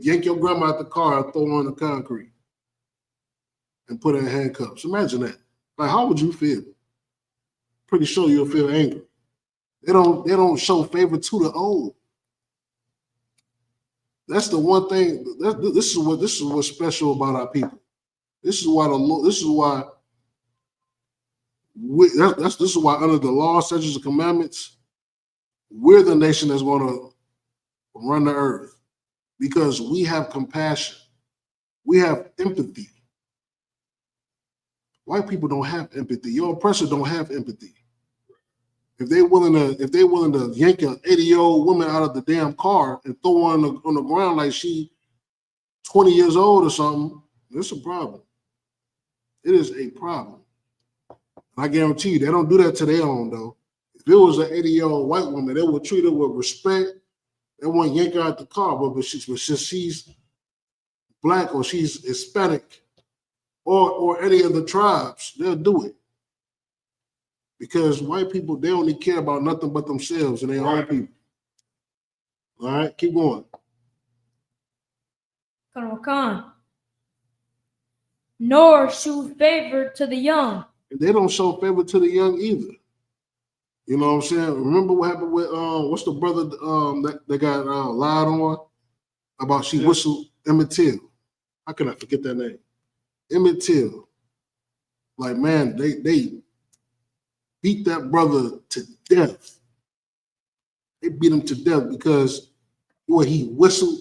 yank your grandma out the car and throw her on the concrete and put her in handcuffs. Imagine that. Like, how would you feel? Pretty sure you'll feel angry. They don't show favor to the old. That's the one thing. This is what's special about our people. This is why under the law, statutes, and commandments, we're the nation that's going to run the earth because we have compassion, we have empathy. White people don't have empathy. Your oppressor don't have empathy. If they're willing to yank an 80-year-old woman out of the damn car and throw her on the ground like she 20 years old or something, it's a problem. It is a problem. I guarantee you, they don't do that to their own, though. If it was an 80-year-old white woman, they would treat her with respect. They wouldn't yank her out the car, but since she's black or she's Hispanic or any of the tribes, they'll do it. Because white people, they only care about nothing but themselves and their own people. All right, keep going. Colonel Khan, nor show favor to the young. They don't show favor to the young either. You know what I'm saying? Remember what happened with what's the brother that got lied on about she whistled Emmett Till? How can I forget that name? Emmett Till. Like, man, they beat that brother to death. They beat him to death because he whistled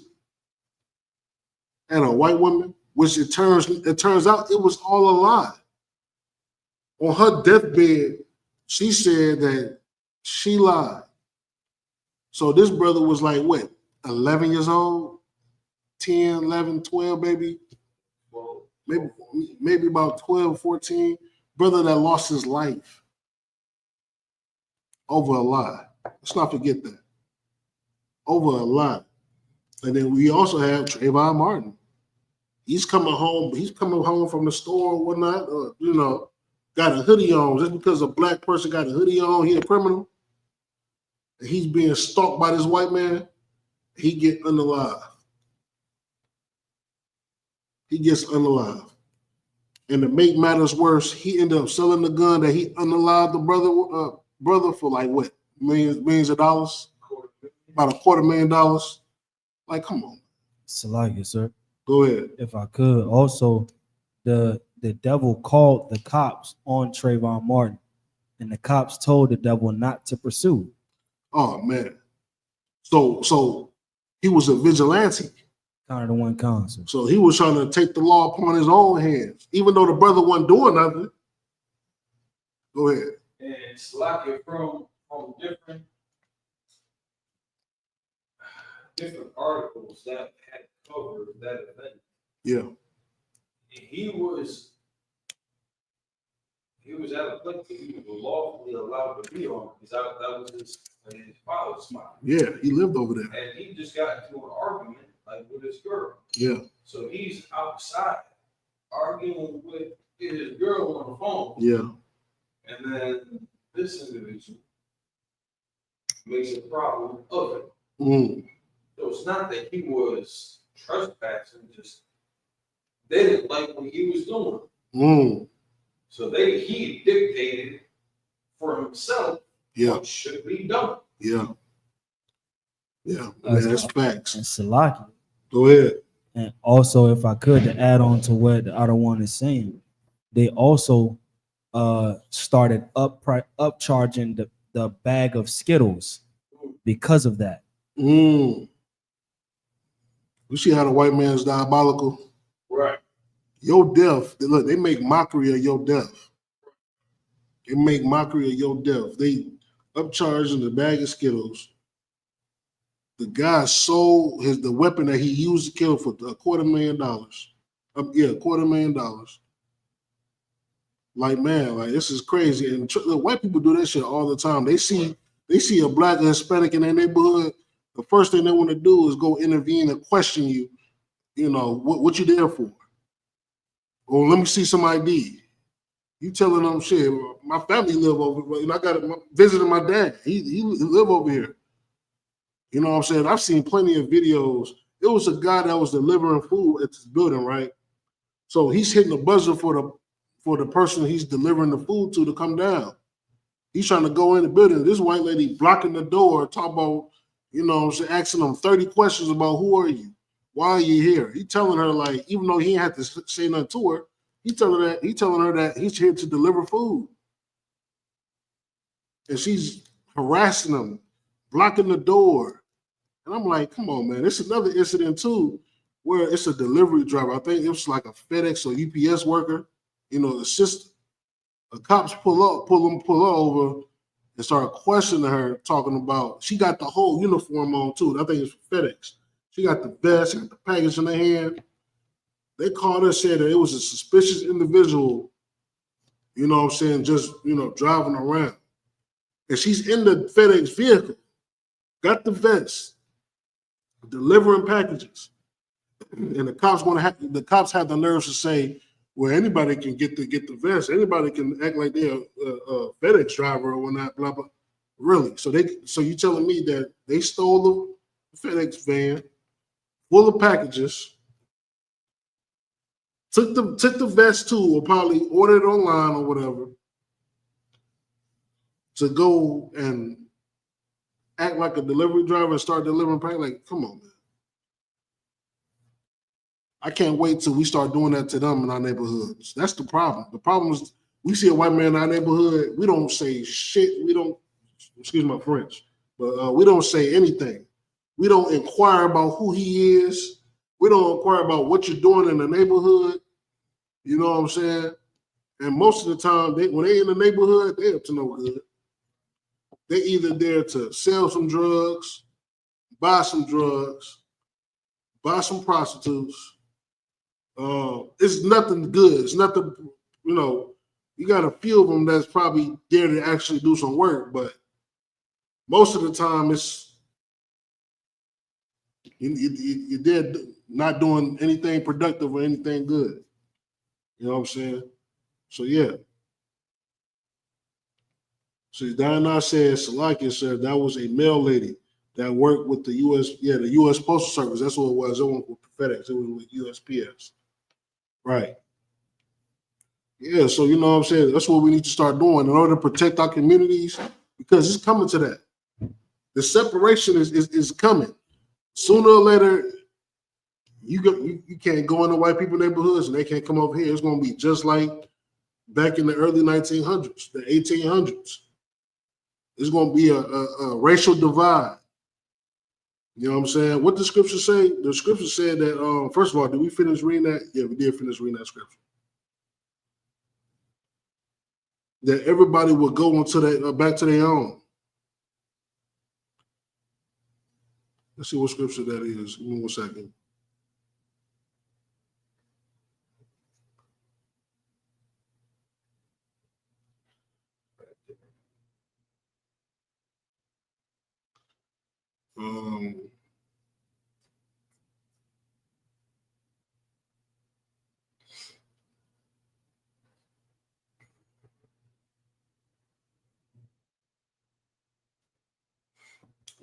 at a white woman, which it turns out it was all a lie. On her deathbed, she said that she lied. So this brother was like, what, 11 years old? 10, 11, 12, maybe? maybe about 12, 14. Brother that lost his life over a lie. Let's not forget that. Over a lie. And then we also have Trayvon Martin. He's coming home from the store or whatnot, got a hoodie on. Just because a black person got a hoodie on, he a criminal. And he's being stalked by this white man, he get unalive. He gets unalive. And to make matters worse, he ended up selling the gun that he unalived the brother for like what? Millions of dollars? About $250,000. Like, come on. Salakia, sir. Go ahead. If I could. Also, the devil called the cops on Trayvon Martin, and the cops told the devil not to pursue. Oh man. So he was a vigilante. Kind of the one concept. So he was trying to take the law upon his own hands, even though the brother wasn't doing nothing. Go ahead. And Slakia from different articles that had covered that event. Yeah. He was at a place that he was lawfully allowed to be on because that was his father's spot. Yeah, he lived over there. And he just got into an argument like with his girl. Yeah. So he's outside arguing with his girl on the phone. Yeah. And then this individual makes a problem of it. So it's not that he was trespassing, just they didn't like what he was doing. So he dictated for himself what should be done. Yeah. Yeah. That's facts. And Salaki. Go ahead. And also, if I could, to add on to what the other one is saying, they also started upcharging the bag of Skittles because of that. You see how the white man's diabolical? Right. Your death, look, they make mockery of your death. They make mockery of your death. They upcharging the bag of Skittles. The guy sold the weapon that he used to kill for $250,000. $250,000. Like, man, like this is crazy. And white people do that shit all the time. They see a black or Hispanic in their neighborhood. The first thing they want to do is go intervene and question you. You know what you there for? Or let me see some ID. You telling them shit. My family live over. And I got visiting my dad. He live over here. You know what I'm saying? I've seen plenty of videos. It was a guy that was delivering food at this building, right? So he's hitting the buzzer for the person he's delivering the food to come down. He's trying to go in the building. This white lady blocking the door, talking about, you know, asking him 30 questions about who are you? Why are you here? He telling her, like, even though he ain't had to say nothing to her, he telling her that he's here to deliver food. And she's harassing him, blocking the door. And I'm like, come on, man. It's another incident too, where it's a delivery driver. I think it was like a FedEx or UPS worker. You know, the cops pull over and start questioning her, talking about, she got the whole uniform on too. I think it's FedEx. She got the vest, she got the package in her hand. They called her, said that it was a suspicious individual, you know what I'm saying, just, you know, driving around. And she's in the FedEx vehicle, got the vest, delivering packages. And the cops had the nerves to say, well, anybody can get the vest. Anybody can act like they're a FedEx driver or whatnot, blah, blah. Really? So you telling me that they stole the FedEx van full of packages, took the vest too, or probably ordered it online or whatever, to go and act like a delivery driver and start delivering packages? Like, come on, man. I can't wait till we start doing that to them in our neighborhoods. That's the problem. The problem is we see a white man in our neighborhood, we don't say shit. We don't, excuse my French, but we don't say anything. We don't inquire about who he is. We don't inquire about what you're doing in the neighborhood. You know what I'm saying? And most of the time, when they in the neighborhood, they up to no good. They either there to sell some drugs, buy some drugs, buy some prostitutes, It's nothing good. It's nothing, you got a few of them that's probably there to actually do some work, but most of the time it's you're there not doing anything productive or anything good. You know what I'm saying? So yeah. So Diana said, Salakia said that was a mail lady that worked with the U.S. Postal Service. That's what it was. It wasn't with FedEx. It was with USPS. Right. Yeah, so you know what I'm saying? That's what we need to start doing in order to protect our communities, because it's coming to that. The separation is coming. Sooner or later, you can't go into white people neighborhoods and they can't come over here. It's going to be just like back in the early 1900s, the 1800s. It's going to be a racial divide. You know what I'm saying? What the scripture say? The scripture said that, first of all, did we finish reading that? Yeah, we did finish reading that scripture. That everybody would go into that back to their own. Let's see what scripture that is. Give me 1 second.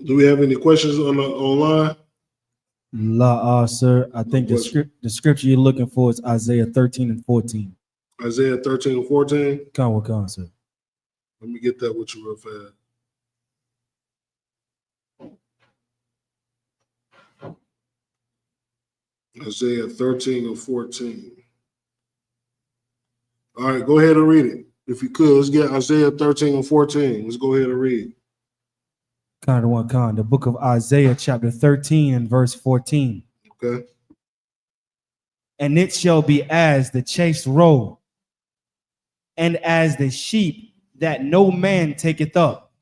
Do we have any questions online? Sir. I think the scripture you're looking for is Isaiah 13 and 14. Isaiah 13 and 14? Come, sir. Let me get that with you real fast. Isaiah 13 and 14. All right, go ahead and read it. If you could, let's get Isaiah 13 and 14. Let's go ahead and read. The book of Isaiah, chapter 13 and verse 14. Okay. And it shall be as the chased roe, and as the sheep that no man taketh up.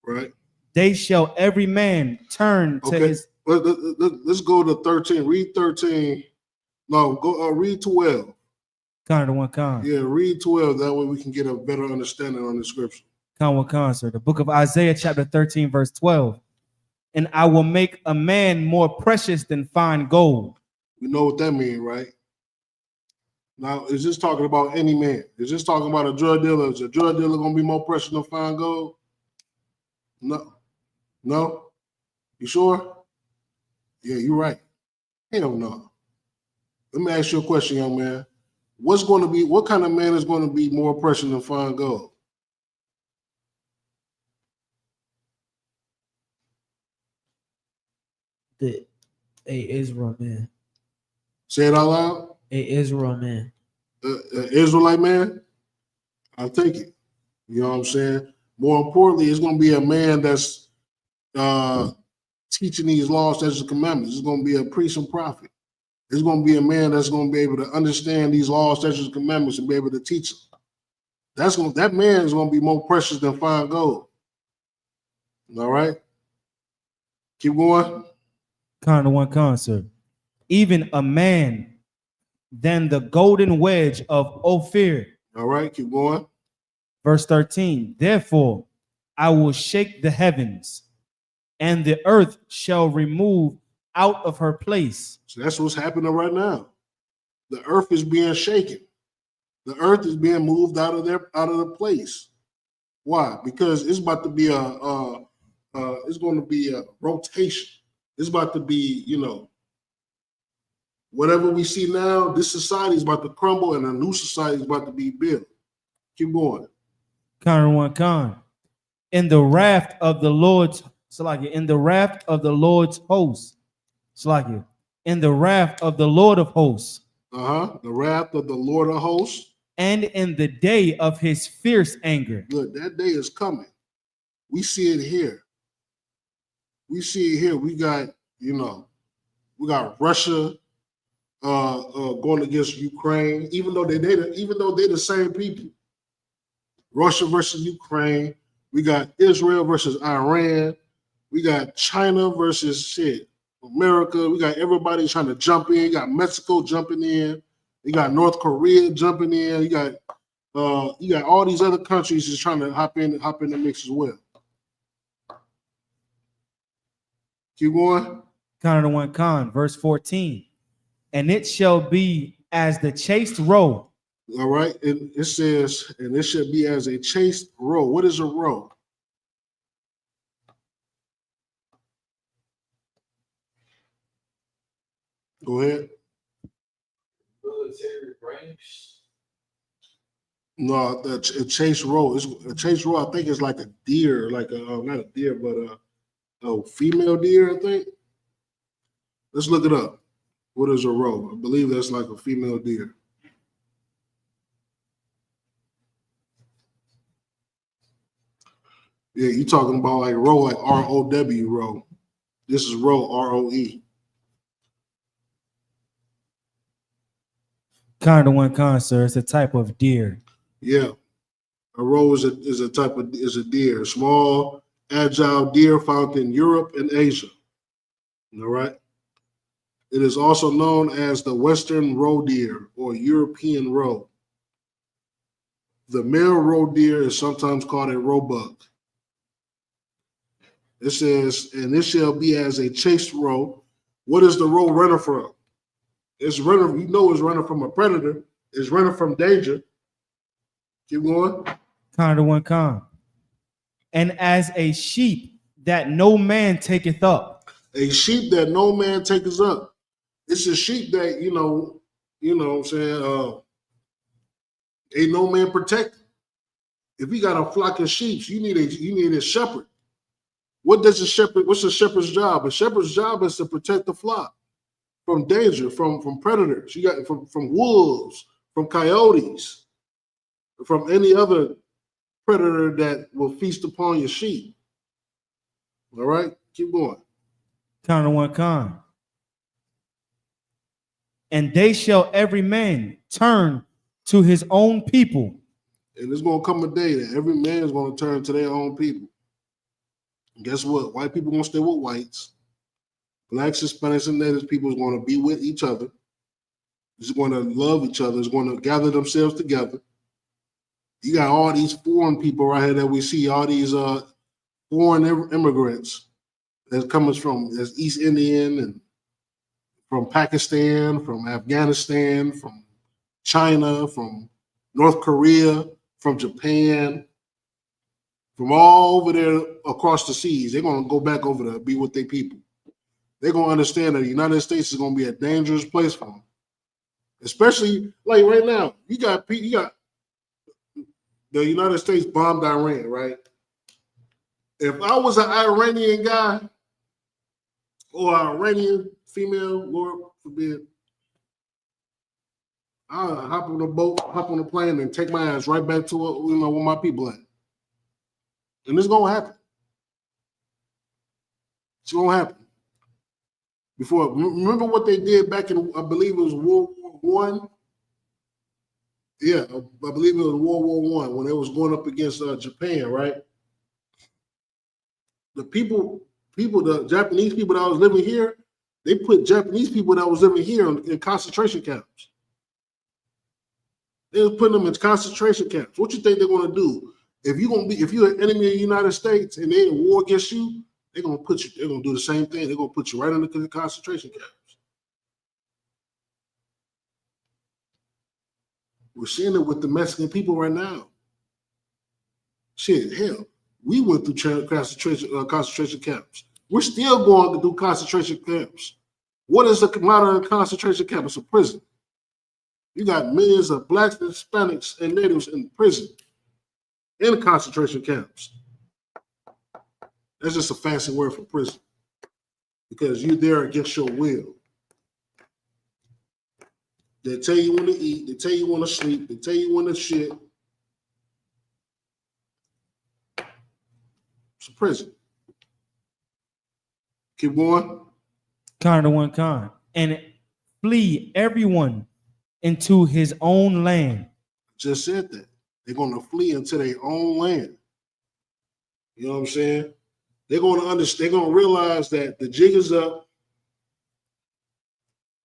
Right. They shall every man turn to his. Let's go to 13. Read 13. No, go read 12. Yeah, read 12. That way we can get a better understanding on the scripture. Sir. The book of Isaiah, chapter 13, verse 12. And I will make a man more precious than fine gold. You know what that means, right? Now, is this talking about any man? Is this talking about a drug dealer? Is a drug dealer going to be more precious than fine gold? No. No? You sure? Yeah, you're right. Hell no. Let me ask you a question, young man. What kind of man is going to be more precious than fine gold? A Israel man. Say it out loud. A Israel man. Israelite man? I'll take it. You know what I'm saying? More importantly, it's going to be a man that's teaching these laws, statutes, and commandments. It's going to be a priest and prophet. It's going to be a man that's going to be able to understand these laws, statutes, and commandments and be able to teach them. That man is going to be more precious than fine gold. All right? Keep going. Sir. Even a man than the golden wedge of Ophir. All right, keep going. Verse 13. Therefore, I will shake the heavens, and the earth shall remove out of her place. So that's what's happening right now. The earth is being shaken. The earth is being moved out of the place. Why? Because it's about to be it's going to be a rotation. It's about to be, whatever we see now, this society is about to crumble and a new society is about to be built. Keep going. In the wrath of the Lord's, in the wrath of the Lord's hosts, in the wrath of the Lord of hosts. The wrath of the Lord of hosts. And in the day of his fierce anger. Good, that day is coming. We see it here. We got, we got Russia going against Ukraine, even though they're the same people. Russia versus Ukraine. We got Israel versus Iran. We got China versus America. We got everybody trying to jump in. You got Mexico jumping in. You got North Korea jumping in. You got all these other countries just trying to hop in the mix as well. Keep going. Counter to one con, verse 14. And it shall be as the chaste roe. All right. It says, and it should be as a chaste roe. What is a roe? Go ahead. Military ranks. No, a chase roe. A chase roe, I think, is like a deer, like a not a deer, but a female deer, I think. Let's look it up. What is a roe? I believe that's like a female deer. Yeah, you talking about like roe, like R-O-W roe. This is roe, R-O-E. Counter to one con, sir. It's a type of deer. Yeah, a roe is a deer, small, agile deer found in Europe and Asia. All right. It is also known as the Western roe deer or European roe. The male roe deer is sometimes called a roebuck. It says, and it shall be as a chased roe. What is the roe running from? It's running, it's running from a predator. It's running from danger. Keep going. Counter to one con. And as a sheep that no man taketh up. A sheep that no man taketh up. It's a sheep that, what I'm saying, ain't no man protected. If you got a flock of sheep, you need a shepherd. What's a shepherd's job? A shepherd's job is to protect the flock from danger, from predators. You got from wolves, from coyotes, from any other predator that will feast upon your sheep. All right, keep going. Counter one con. And they shall every man turn to his own people. And there's going to come a day that every man is going to turn to their own people. And guess what? White people going to stay with whites. Blacks, Hispanics, and Natives people is going to be with each other. Is going to love each other. Is going to gather themselves together. You got all these foreign people right here that we see, all these foreign immigrants that's coming from as East Indian and from Pakistan, from Afghanistan, from China, from North Korea, from Japan, from all over there across the seas. They're going to go back over there, be with their people. They're going to understand that the United States is going to be a dangerous place for them. Especially like right now, you got the United States bombed Iran, right? If I was an Iranian guy or an Iranian female, Lord forbid, I'll hop on a boat, hop on a plane, and take my ass right back to where my people at. And it's gonna happen. It's gonna happen. Remember what they did back in, I believe it was World War I? Yeah, I believe it was World War I when they was going up against Japan, right? The Japanese people that was living here, they put Japanese people that was living here in concentration camps. They was putting them in concentration camps. What you think they're gonna do? If you're an enemy of the United States and they're in war against you, they're gonna do the same thing. They're gonna put you right in the concentration camps. We're seeing it with the Mexican people right now. Shit, hell, we went through concentration camps. We're still going to do concentration camps. What is a modern concentration camp? It's a prison. You got millions of blacks, Hispanics, and natives in prison, in concentration camps. That's just a fancy word for prison because you're there against your will. They tell you when to eat. They tell you when to sleep. They tell you when to shit. It's a prison. Keep going. Counter to one con. And flee everyone into his own land. Just said that. They're going to flee into their own land. You know what I'm saying? They're going to understand. They're going to realize that the jig is up.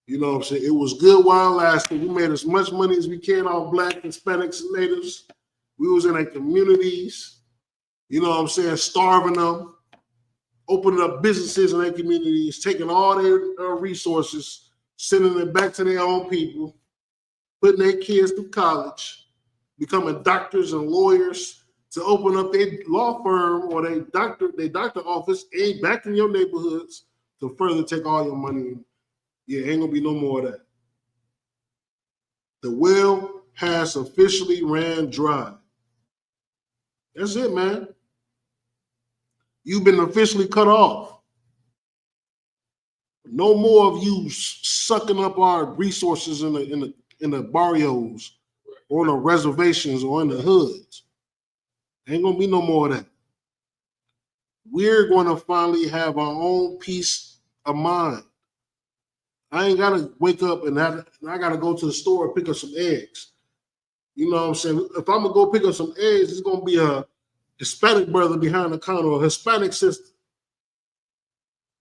You know what I'm saying? It was good while it lasted. We made as much money as we can off Black, Hispanics, and Natives. We was in their communities, you know what I'm saying, starving them, opening up businesses in their communities, taking all their resources, sending it back to their own people, putting their kids through college, becoming doctors and lawyers to open up their law firm or their doctor office back in your neighborhoods to further take all your money. Yeah, ain't gonna be no more of that. The well has officially ran dry. That's it, man. You've been officially cut off. No more of you sucking up our resources in the barrios or in the reservations or in the hoods. Ain't gonna be no more of that. We're gonna finally have our own peace of mind. I ain't gotta wake up and I gotta go to the store and pick up some eggs. You know what I'm saying? If I'm gonna go pick up some eggs, it's gonna be a Hispanic brother behind the counter or a Hispanic sister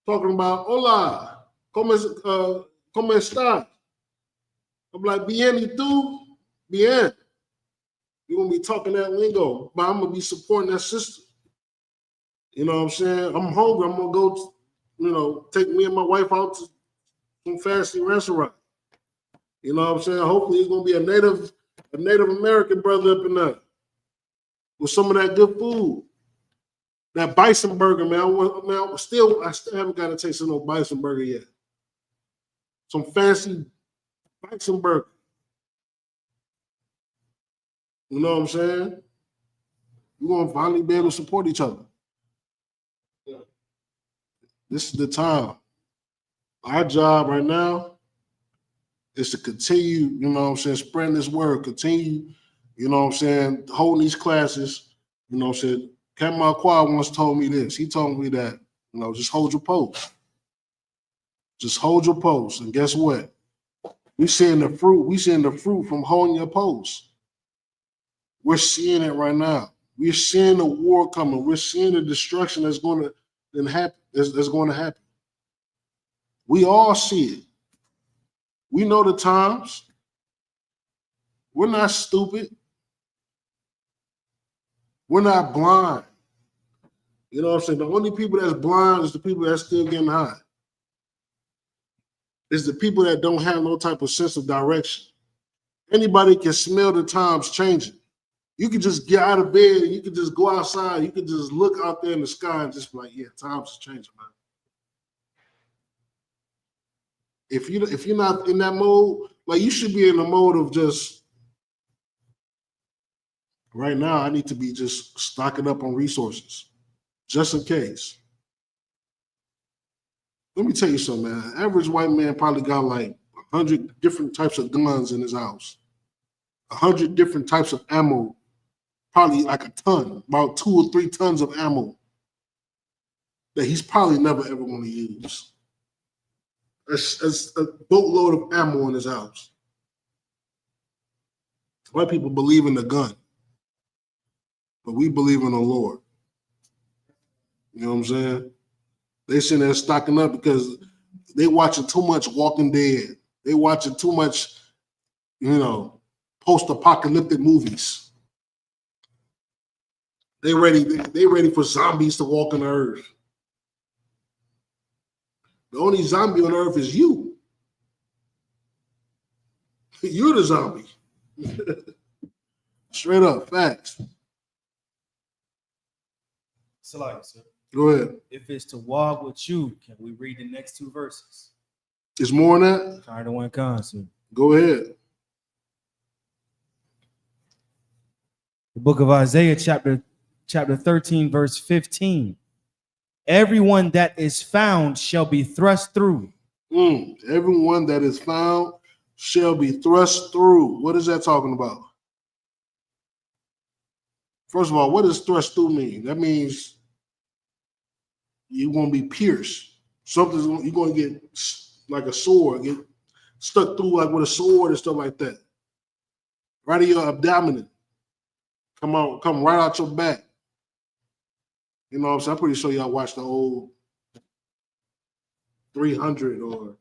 talking about, hola, ¿cómo está? I'm like, bien, ¿y tú? Bien. You're gonna be talking that lingo, but I'm gonna be supporting that sister. You know what I'm saying? I'm hungry. I'm gonna go, take me and my wife out to some fancy restaurant. You know what I'm saying? Hopefully it's gonna be a Native American brother up in there with some of that good food. That bison burger, man. I still haven't got a taste of no bison burger yet. Some fancy bison burger. You know what I'm saying? We're gonna finally be able to support each other. This is the time. Our job right now is to continue, you know what I'm saying, spreading this word, continue, you know what I'm saying, holding these classes. You know what I'm saying? Kamal Quad once told me this. He told me that, just hold your post. Just hold your post. And guess what? We're seeing the fruit from holding your post. We're seeing it right now. We're seeing the war coming. We're seeing the destruction that's going to happen. We all see it. We know the times. We're not stupid. We're not blind. You know what I'm saying? The only people that's blind is the people that's still getting high. It's the people that don't have no type of sense of direction. Anybody can smell the times changing. You can just get out of bed and you can just go outside. You can just look out there in the sky and just be like, yeah, times is changing, man. If you're not in that mode, like you should be in the mode of just right now, I need to be just stocking up on resources, just in case. Let me tell you something, man. Average white man probably got like 100 different types of guns in his house, 100 different types of ammo, probably like a ton, about 2 or 3 tons of ammo that he's probably never ever going to use. A boatload of ammo in his house. White people believe in the gun, but we believe in the Lord. You know what I'm saying? They sitting there stocking up because they watching too much Walking Dead. They watching too much, post-apocalyptic movies. They ready for zombies to walk on the earth. The only zombie on earth is you. You're the zombie. Straight up, facts. Salakia, sir. Go ahead. If it's to walk with you, can we read the next 2 verses? It's more than that? Tired of one constant. Go ahead. The book of Isaiah, chapter 13, verse 15. Everyone that is found shall be thrust through. Everyone that is found shall be thrust through. What is that talking about? First of all, what does thrust through mean? That means you're going to be pierced. You're going to get like a sword, get stuck through like with a sword and stuff like that. Right in your abdomen. Come right out your back. You know what I'm saying? I'm pretty sure y'all watched the old 300 or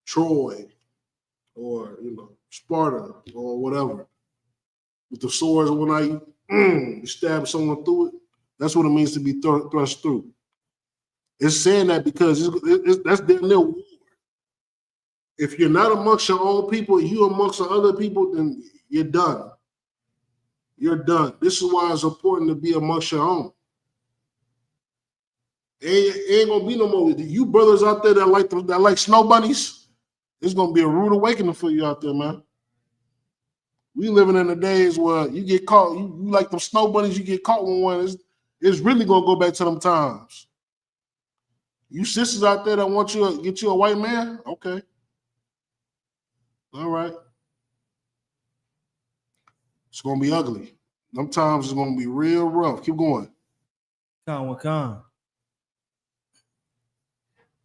Troy or Sparta or whatever. With the swords and whatnot, you stab someone through it. That's what it means to be thrust through. It's saying that because that's their little war. If you're not amongst your own people, you amongst the other people, then you're done. You're done. This is why it's important to be amongst your own. Ain't gonna be no more. You brothers out there that like snow bunnies, it's gonna be a rude awakening for you out there, man. We living in the days where you get caught. You like them snow bunnies. You get caught with one. It's really gonna go back to them times. You sisters out there that want you to get you a white man, okay. All right. It's gonna be ugly. Sometimes it's gonna be real rough. Keep going. Con.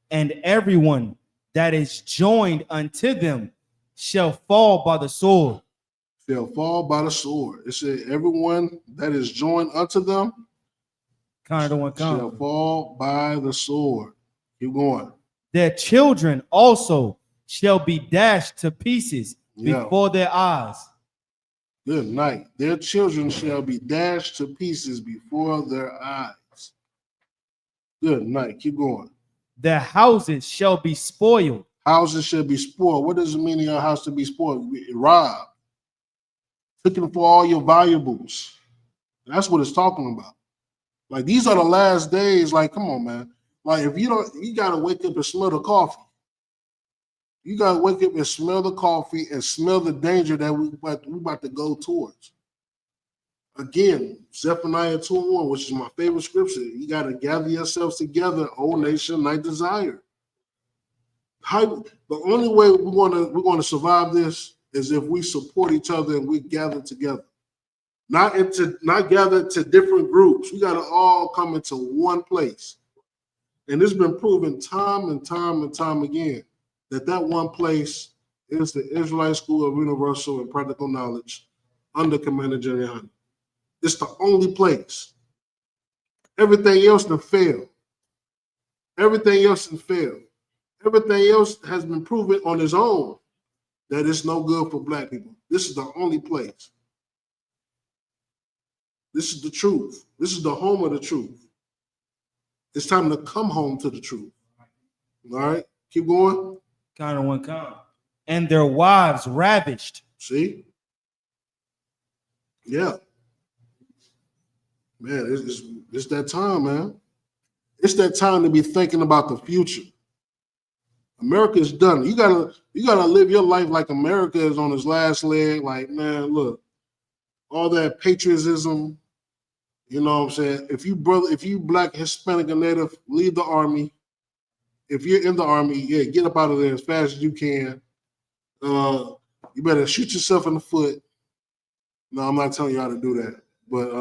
And everyone that is joined unto them shall fall by the sword. Shall fall by the sword. It said, everyone that is joined unto them shall fall by the sword. Keep going. Their children also shall be dashed to pieces before their eyes. Good night. Their children shall be dashed to pieces before their eyes. Good night. Keep going. Their houses shall be spoiled. Houses shall be spoiled. What does it mean in your house to be spoiled? Robbed. Looking for all your valuables. That's what it's talking about. Like, these are the last days. Like, come on, man. Like, if you gotta wake up and smell the coffee. You gotta wake up and smell the coffee and smell the danger that we about to go towards. Again, Zephaniah 2:1, which is my favorite scripture. You gotta gather yourselves together, O nation, thy desire. The only way we're gonna survive this is if we support each other and we gather together. Not gather to different groups. We gotta all come into one place. And it's been proven time and time again that one place is the Israelite School of Universal and Practical Knowledge under Commander General Hunter. It's the only place. Everything else to fail. Everything else has failed. Everything else has been proven on its own that it's no good for black people. This is the only place. This is the truth. This is the home of the truth. It's time to come home to the truth. All right, keep going. And their wives ravished. See? Yeah. Man, it's that time, man. It's that time to be thinking about the future. America is done. You gotta live your life like America is on its last leg. Like, man, look, all that patriotism. You know what I'm saying? If you black, Hispanic, and Native, leave the army. If you're in the army, get up out of there as fast as you can. You better shoot yourself in the foot. No, I'm not telling you how to do that, but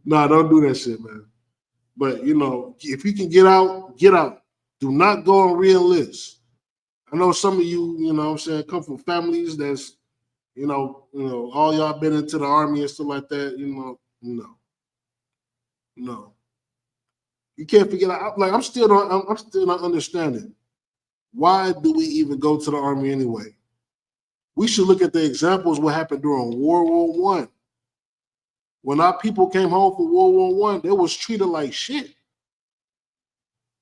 no, don't do that shit, man. But if you can get out, get out. Do not go on re-enlist. I know some of you, what I'm saying, come from families that's, all y'all been into the army and stuff like that. No. You can't figure out. Like, I'm still not understanding. Why do we even go to the army anyway? We should look at the examples what happened during World War I. When our people came home from World War I, they was treated like shit.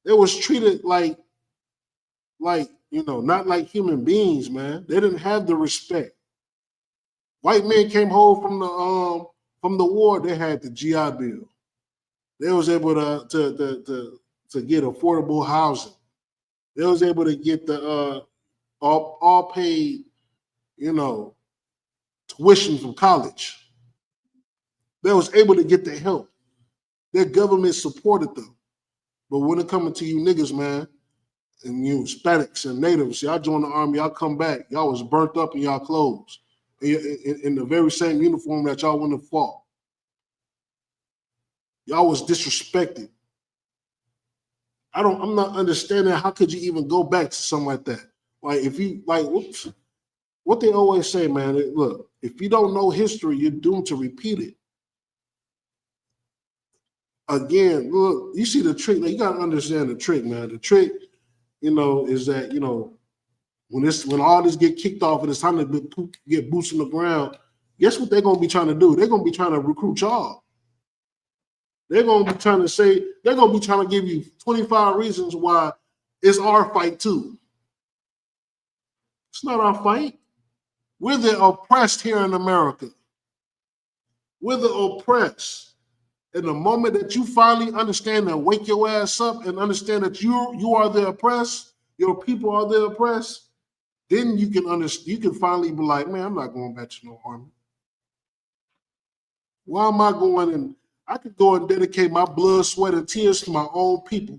They was treated like not like human beings, man. They didn't have the respect. White men came home from the war, they had the GI Bill. They was able to get affordable housing. They was able to get the all paid, tuition from college. They was able to get the help. Their government supported them. But when it coming to you niggas, man, and you Hispanics and natives, y'all join the army, y'all come back, y'all was burnt up in y'all clothes, in the very same uniform that y'all wouldn't have fought. Y'all was disrespected. I'm not understanding how could you even go back to something like that? Like, if you what they always say, man, look, if you don't know history, you're doomed to repeat it. again, look, you see the trick. Like, you got to understand the trick, man. The trick, is that when all this get kicked off and it's time to get boots on the ground, guess what they're gonna be trying to do? They're gonna be trying to recruit y'all. They're gonna be trying to give you 25 reasons why it's our fight too. It's not our fight. We're the oppressed here in America. We're the oppressed. And the moment that you finally understand and wake your ass up and understand that you are the oppressed, your people are the oppressed, then you can finally be like, man, I'm not going back to no army. Why am I going and I could go and dedicate my blood, sweat, and tears to my own people,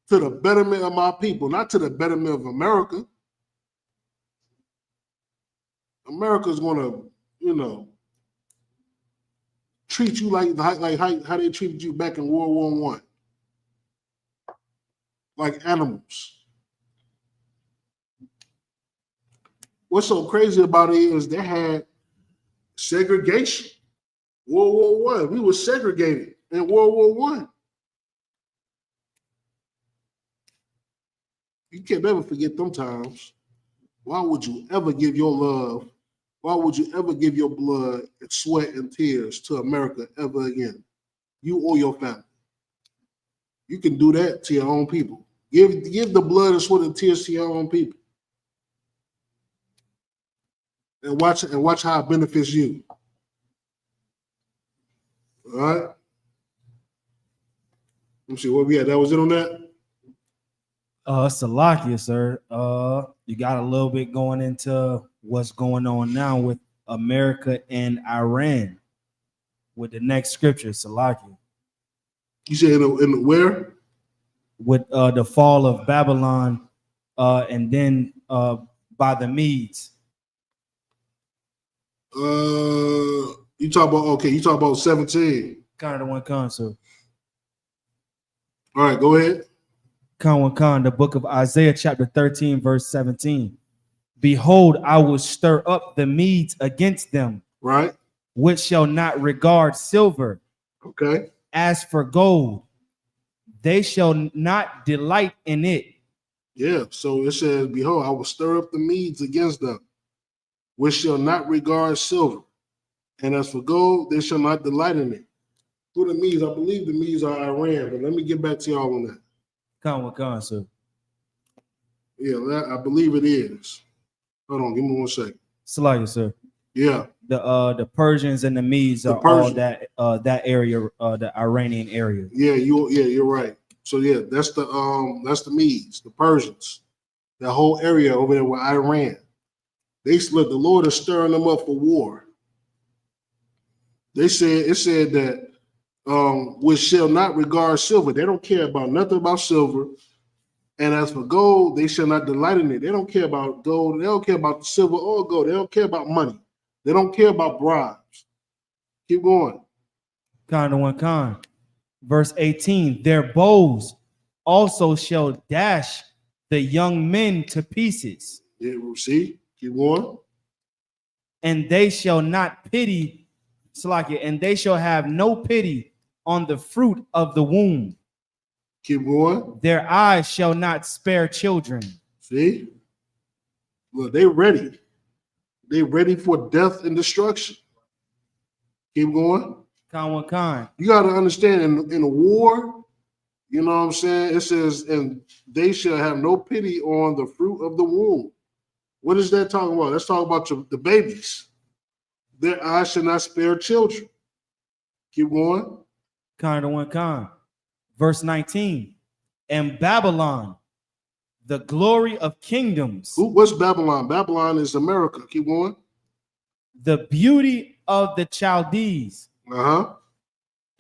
to the betterment of my people, not to the betterment of America. America's gonna, treat you like how they treated you back in World War I, like animals. What's so crazy about it is they had segregation. World War I, we were segregated in World War I. You can't never forget them times. Why would you ever give your love? Why would you ever give your blood and sweat and tears to America ever again? You or your family. You can do that to your own people. Give the blood and sweat and tears to your own people. And watch how it benefits you. All right. Let me see what we had. That was it on that? Salakia, sir. You got a little bit going into what's going on now with America and Iran with the next scripture, Salakia. You said in where? With the fall of Babylon, and then by the Medes. You talk about 17. Kind of the one concert. All right, go ahead. Khan, the book of Isaiah, chapter 13, verse 17. Behold, I will stir up the Medes against them, right? Which shall not regard silver. Okay. As for gold, they shall not delight in it. Yeah, so it says, behold, I will stir up the Medes against them, which shall not regard silver. And as for gold, they shall not delight in it. Who the Medes? I believe the Medes are Iran, but let me get back to y'all on that. Khan, sir. Yeah, I believe it is. Hold on, give me 1 second. Salakia, sir. Yeah. The Persians and the Medes are all that area, the Iranian area. Yeah, you're right. So yeah, that's the Medes, the Persians, that whole area over there with Iran. The Lord is stirring them up for war. It said that which shall not regard silver. They don't care about nothing about silver. And as for gold, they shall not delight in it. They don't care about gold. They don't care about silver or gold. They don't care about money. They don't care about bribes. Keep going. Khan. Verse 18. Their bows also shall dash the young men to pieces. Yeah, see? Keep going. And they shall not pity, Salakia, and they shall have no pity on the fruit of the womb. Keep going. Their eyes shall not spare children. See? Look, they ready. They ready for death and destruction. Keep going. Khan. You got to understand in a war, you know what I'm saying? It says, and they shall have no pity on the fruit of the womb. What is that talking about? That's talking about the babies. Their eyes shall not spare children. Keep going. Khan. Verse 19. And Babylon, the glory of kingdoms. What's Babylon? Babylon is America. Keep going. The beauty of the Chaldees.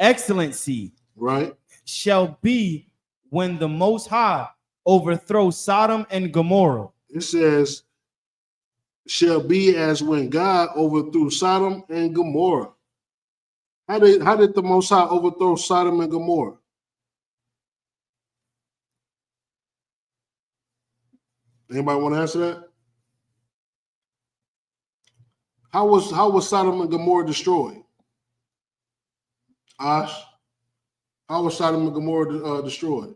Excellency. Right. Shall be when the Most High overthrows Sodom and Gomorrah. It says, shall be as when God overthrew Sodom and Gomorrah. How did the Most High overthrow Sodom and Gomorrah? Anybody want to answer that? How was Sodom and Gomorrah destroyed? Ash? How was Sodom and Gomorrah destroyed?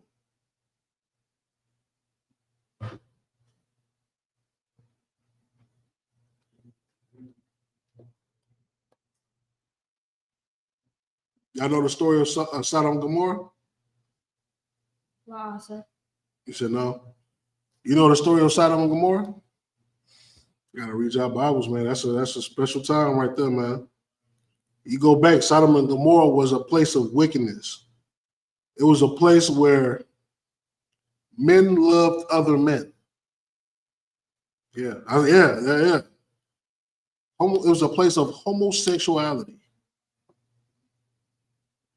Y'all know the story of Sodom and Gomorrah? Wow, sir. You said no. You know the story of Sodom and Gomorrah? You gotta read your Bibles, man. That's a special time right there, man. You go back, Sodom and Gomorrah was a place of wickedness. It was a place where men loved other men. Yeah. It was a place of homosexuality.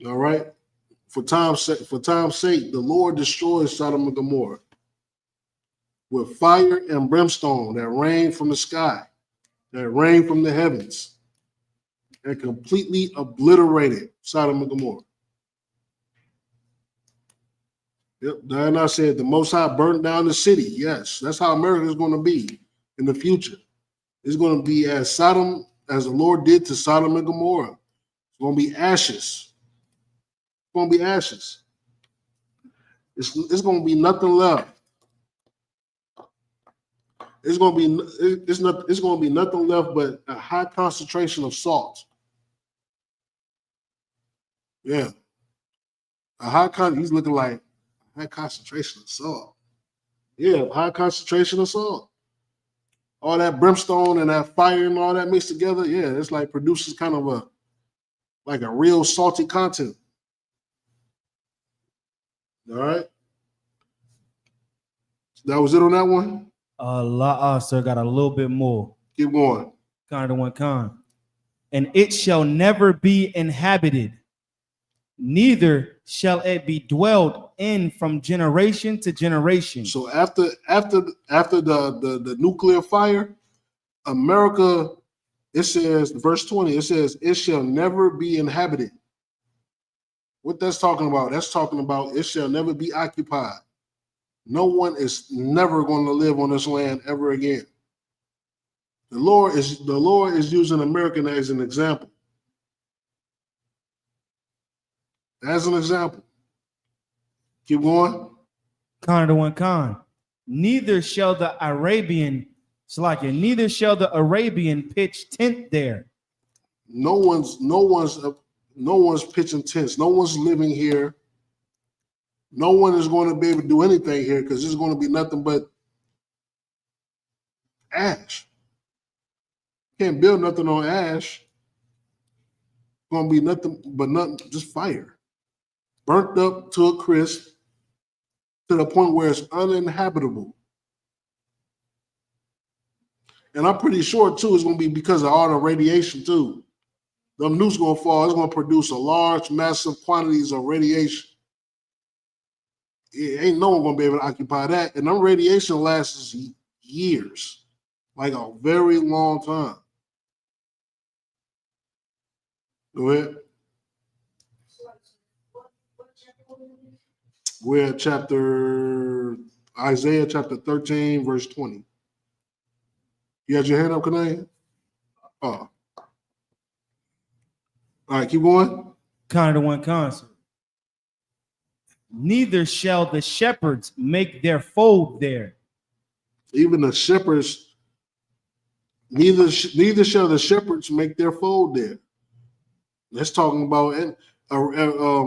All right. For time's sake, the Lord destroyed Sodom and Gomorrah with fire and brimstone that rained from the sky, that rained from the heavens, and completely obliterated Sodom and Gomorrah. Yep, Diana said the Most High burned down the city. Yes, that's how America is going to be in the future. It's going to be as the Lord did to Sodom and Gomorrah. It's going to be ashes. It's going to be ashes. It's going to be nothing left. It's going to be nothing left but a high concentration of salt. Yeah, he's looking like a high concentration of salt. Yeah, high concentration of salt. All that brimstone and that fire and all that mixed together. Yeah, it's like produces kind of a real salty content. All right. That was it on that one? Sir, got a little bit more. Keep going. And it shall never be inhabited, neither shall it be dwelled in from generation to generation. So after the nuclear fire, America, it says, verse 20, it says, it shall never be inhabited. What that's talking about? That's talking about it shall never be occupied. No one is never going to live on this land ever again. The Lord is using America as an example. As an example. Keep going. Neither shall the Arabian pitch tent there. No one's pitching tents. No one's living here. No one is going to be able to do anything here because it's going to be nothing but ash. Can't build nothing on ash. It's going to be nothing, just fire. Burnt up to a crisp to the point where it's uninhabitable. And I'm pretty sure, too, it's going to be because of all the radiation, too. Them nukes going to fall. It's going to produce a large, massive quantities of radiation. Ain't no one going to be able to occupy that. And them radiation lasts years, like a very long time. Go ahead. We're at Isaiah chapter 13, verse 20. You had your hand up, Kanaya? Oh. All right, keep going. Neither shall the shepherds make their fold there. Even the shepherds, neither shall the shepherds make their fold there. That's talking about,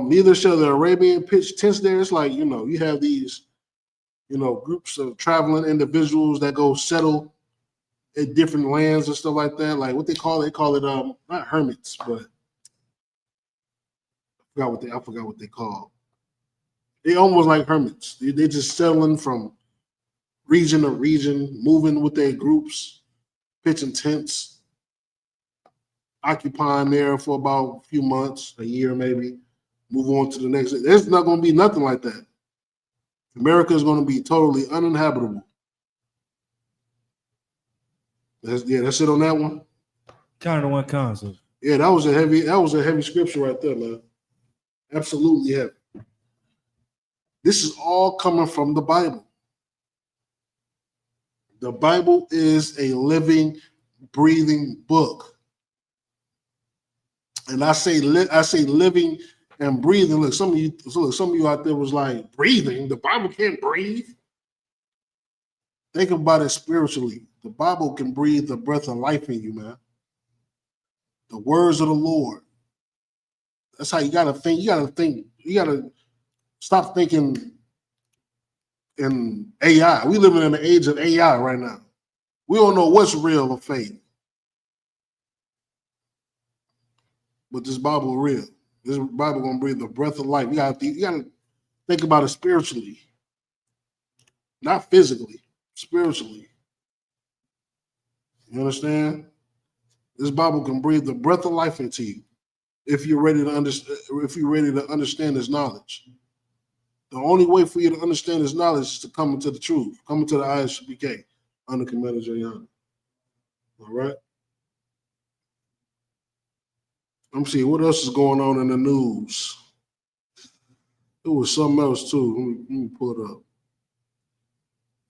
neither shall the Arabian pitch tents there. It's like, you have these, groups of traveling individuals that go settle at different lands and stuff like that. Like what they call it not hermits, but I forgot what they call. They almost like hermits. They're just settling from region to region, moving with their groups, pitching tents, occupying there for about a few months, a year maybe, move on to the next. There's not going to be nothing like that. America is going to be totally uninhabitable. That's it on that one. Yeah, that was a heavy scripture right there, man. Absolutely heavy. This is all coming from the Bible. The Bible is a living, breathing book. And I say living and breathing. Look, some of you out there was like, breathing. The Bible can't breathe. Think about it spiritually. The Bible can breathe the breath of life in you, man. The words of the Lord. That's how you gotta think. You gotta think. You gotta stop thinking in AI. We living in the age of AI right now. We don't know what's real or fake. But this Bible real. This Bible gonna breathe the breath of life. You gotta think about it spiritually, not physically, spiritually. You understand? This Bible can breathe the breath of life into you if you're ready to understand. If you're ready to understand this knowledge, the only way for you to understand this knowledge is to come into the truth, come into the Isupk under Commander Jayana. All right. Let me see what else is going on in the news. It was something else too. Let me pull it up.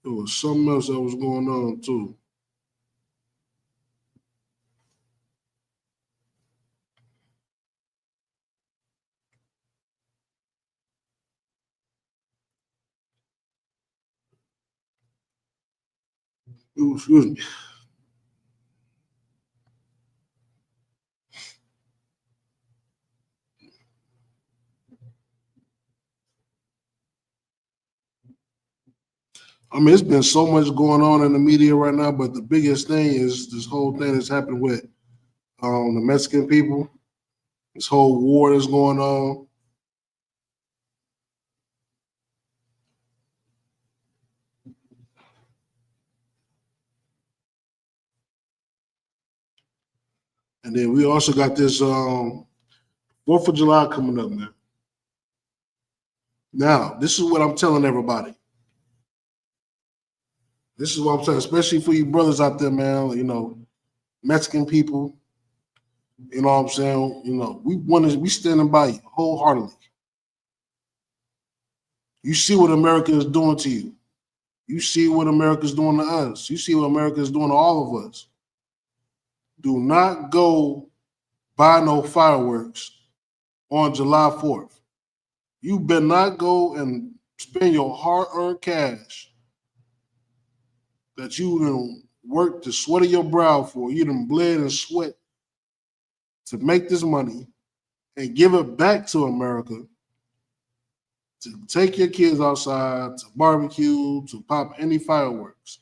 There was something else that was going on too. Ooh, excuse me. I mean, it's been so much going on in the media right now, but the biggest thing is this whole thing that's happened with the Mexican people. This whole war that's going on. And then we also got this 4th of July coming up, man. Now, this is what I'm telling everybody. This is what I'm saying, especially for you brothers out there, man. You know, Mexican people. You know what I'm saying? You know, we standing by you wholeheartedly. You see what America is doing to you. You see what America is doing to us. You see what America is doing to all of us. Do not go buy no fireworks on July 4th. You better not go and spend your hard-earned cash that you done worked the sweat of your brow for. You done bled and sweat to make this money and give it back to America to take your kids outside, to barbecue, to pop any fireworks.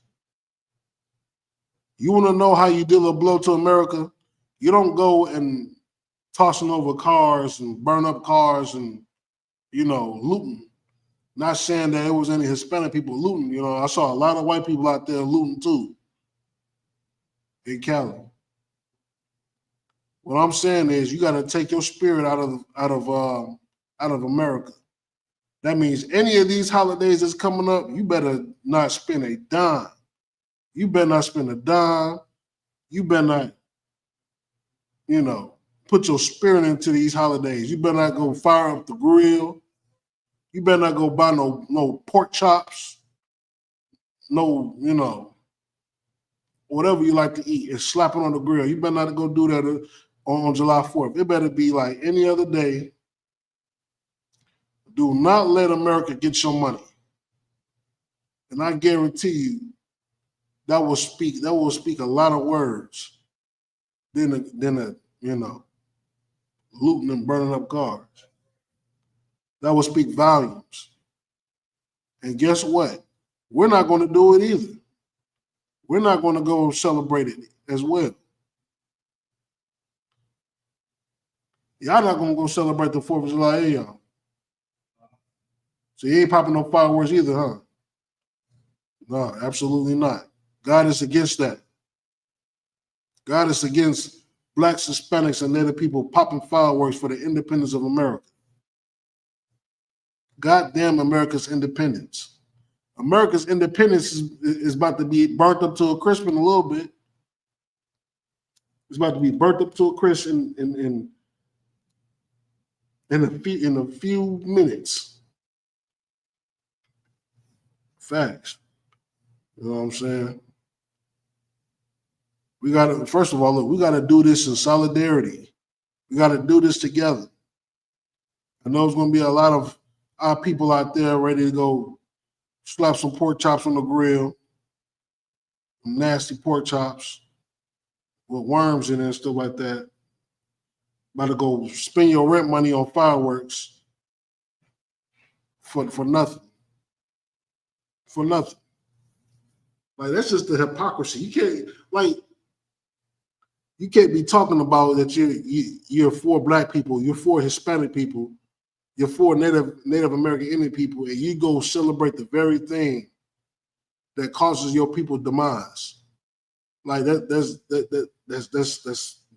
You want to know how you deal a blow to America? You don't go and tossing over cars and burn up cars and, you know, looting. Not saying that it was any Hispanic people looting. You know, I saw a lot of white people out there looting too in Cali. What I'm saying is you got to take your spirit out of America. That means any of these holidays that's coming up, you better not spend a dime. You better not spend a dime. You better not, you know, put your spirit into these holidays. You better not go fire up the grill. You better not go buy no pork chops. No, you know, whatever you like to eat and slap it on the grill. You better not go do that on July 4th. It better be like any other day. Do not let America get your money. And I guarantee you that will speak a lot of words than a you know, looting and burning up cars. That will speak volumes. And guess what? We're not going to do it either. We're not going to go celebrate it as well. Y'all not going to go celebrate the 4th of July, y'all. So you ain't popping no fireworks either, huh? No, absolutely not. God is against that. God is against blacks, Hispanics, and Native people popping fireworks for the independence of America. Goddamn America's independence. America's independence is about to be burnt up to a crisp in a little bit. It's about to be burnt up to a crisp in a few minutes. Facts. You know what I'm saying? We got to, first of all, look, we got to do this in solidarity. We got to do this together. I know there's going to be a lot of our people out there ready to go slap some pork chops on the grill, some nasty pork chops with worms in it and stuff like that. About to go spend your rent money on fireworks for nothing. For nothing. Like, that's just the hypocrisy. You can't be talking about that you're for black people, you're for Hispanic people, you're for Native American Indian people, and you go celebrate the very thing that causes your people demise. Like that's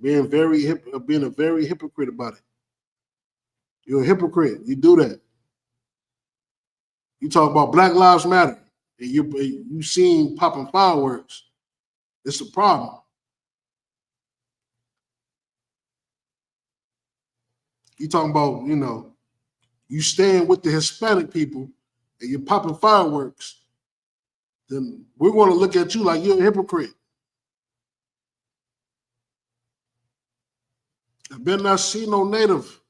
being a very hypocrite about it. You're a hypocrite. You do that. You talk about Black Lives Matter, and you seen popping fireworks. It's a problem. You talking about, you stand with the Hispanic people and you're popping fireworks, then we're going to look at you like you're a hypocrite. I better not see no native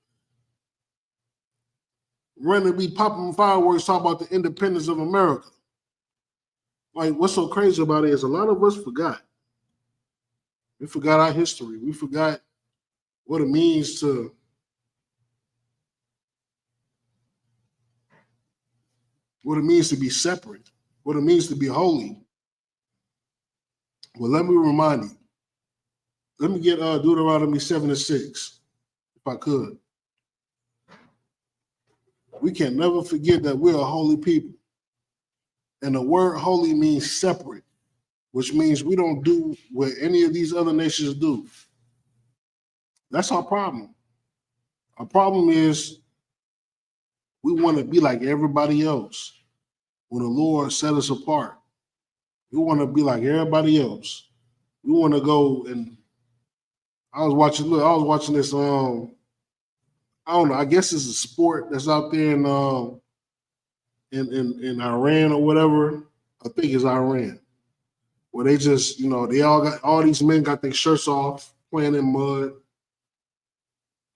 running to be popping fireworks talking about the independence of America. Like, what's so crazy about it is a lot of us forgot. We forgot our history. We forgot what it means to be separate, what it means to be holy. Well, let me remind you. Let me get Deuteronomy 7:6, if I could. We can never forget that we're a holy people. And the word holy means separate, which means we don't do what any of these other nations do. That's our problem. Our problem is we want to be like everybody else. When the Lord set us apart, we want to be like everybody else. We want to go and I was watching this. I don't know. I guess it's a sport that's out there in Iran or whatever. I think it's Iran, where they just, all these men got their shirts off, playing in mud,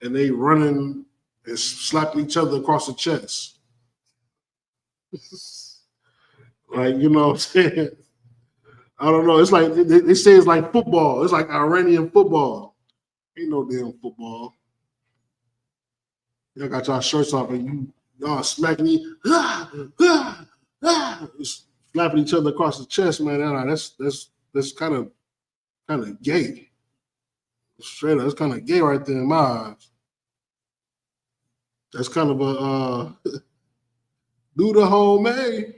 and they running and slapping each other across the chest. Like, you know what I'm saying? I don't know. It's like they say it's like football. It's like Iranian football. Ain't no damn football. Y'all got y'all shirts off and y'all smacking slapping each other across the chest, man. That's kind of gay. Straight up, that's kind of gay right there in my eyes. That's kind of a do the homemade.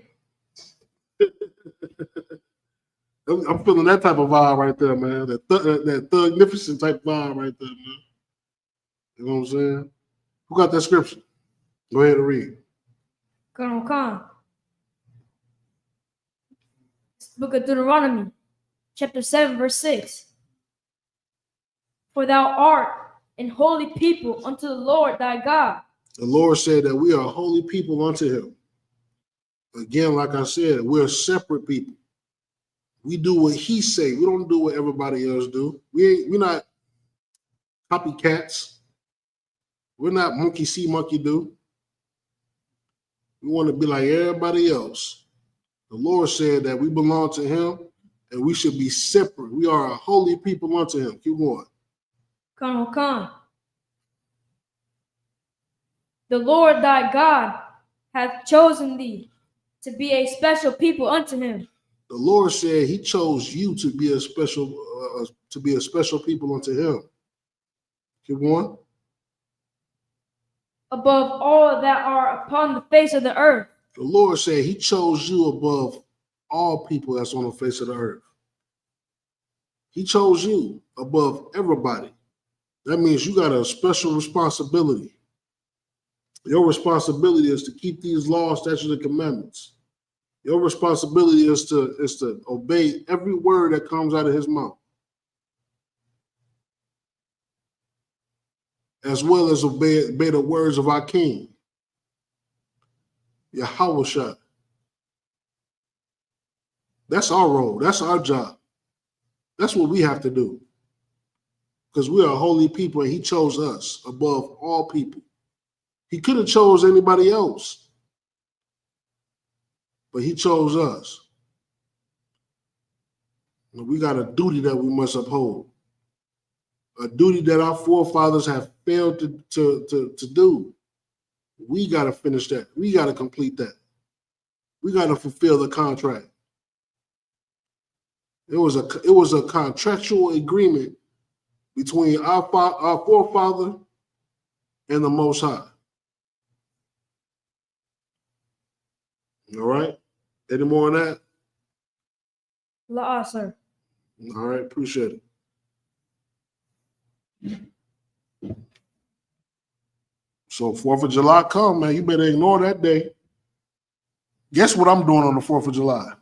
I'm feeling that type of vibe right there, man. That thugnificent type vibe right there, man. You know what I'm saying? Who got that scripture? Go ahead and read. Colonel Khan. Book of Deuteronomy, chapter 7, verse 6. For thou art an holy people unto the Lord thy God. The Lord said that we are holy people unto him. Again, like I said, we're separate people. We do what he say. We don't do what everybody else do. We're not copycats. We're not monkey see, monkey do. We want to be like everybody else. The Lord said that we belong to him and we should be separate. We are a holy people unto him. Keep going. Colonel Khan. The Lord thy God hath chosen thee to be a special people unto him. The Lord said he chose you to be a special people unto him. Keep going. Above all that are upon the face of the earth. The Lord said he chose you above all people that's on the face of the earth. He chose you above everybody. That means you got a special responsibility. Your responsibility is to keep these laws, statutes, and commandments. Your responsibility is to obey every word that comes out of his mouth, as well as obey the words of our King, Yahweh. That's our role. That's our job. That's what we have to do. Because we are holy people and he chose us above all people. He could have chose anybody else, but he chose us. And we got a duty that we must uphold, a duty that our forefathers have failed to do. We got to finish that. We got to complete that. We got to fulfill the contract. It was a contractual agreement between our forefather and the Most High. All right. Any more on that? La, sir. All right. Appreciate it. So 4th of July come, man. You better ignore that day. Guess what I'm doing on the 4th of July?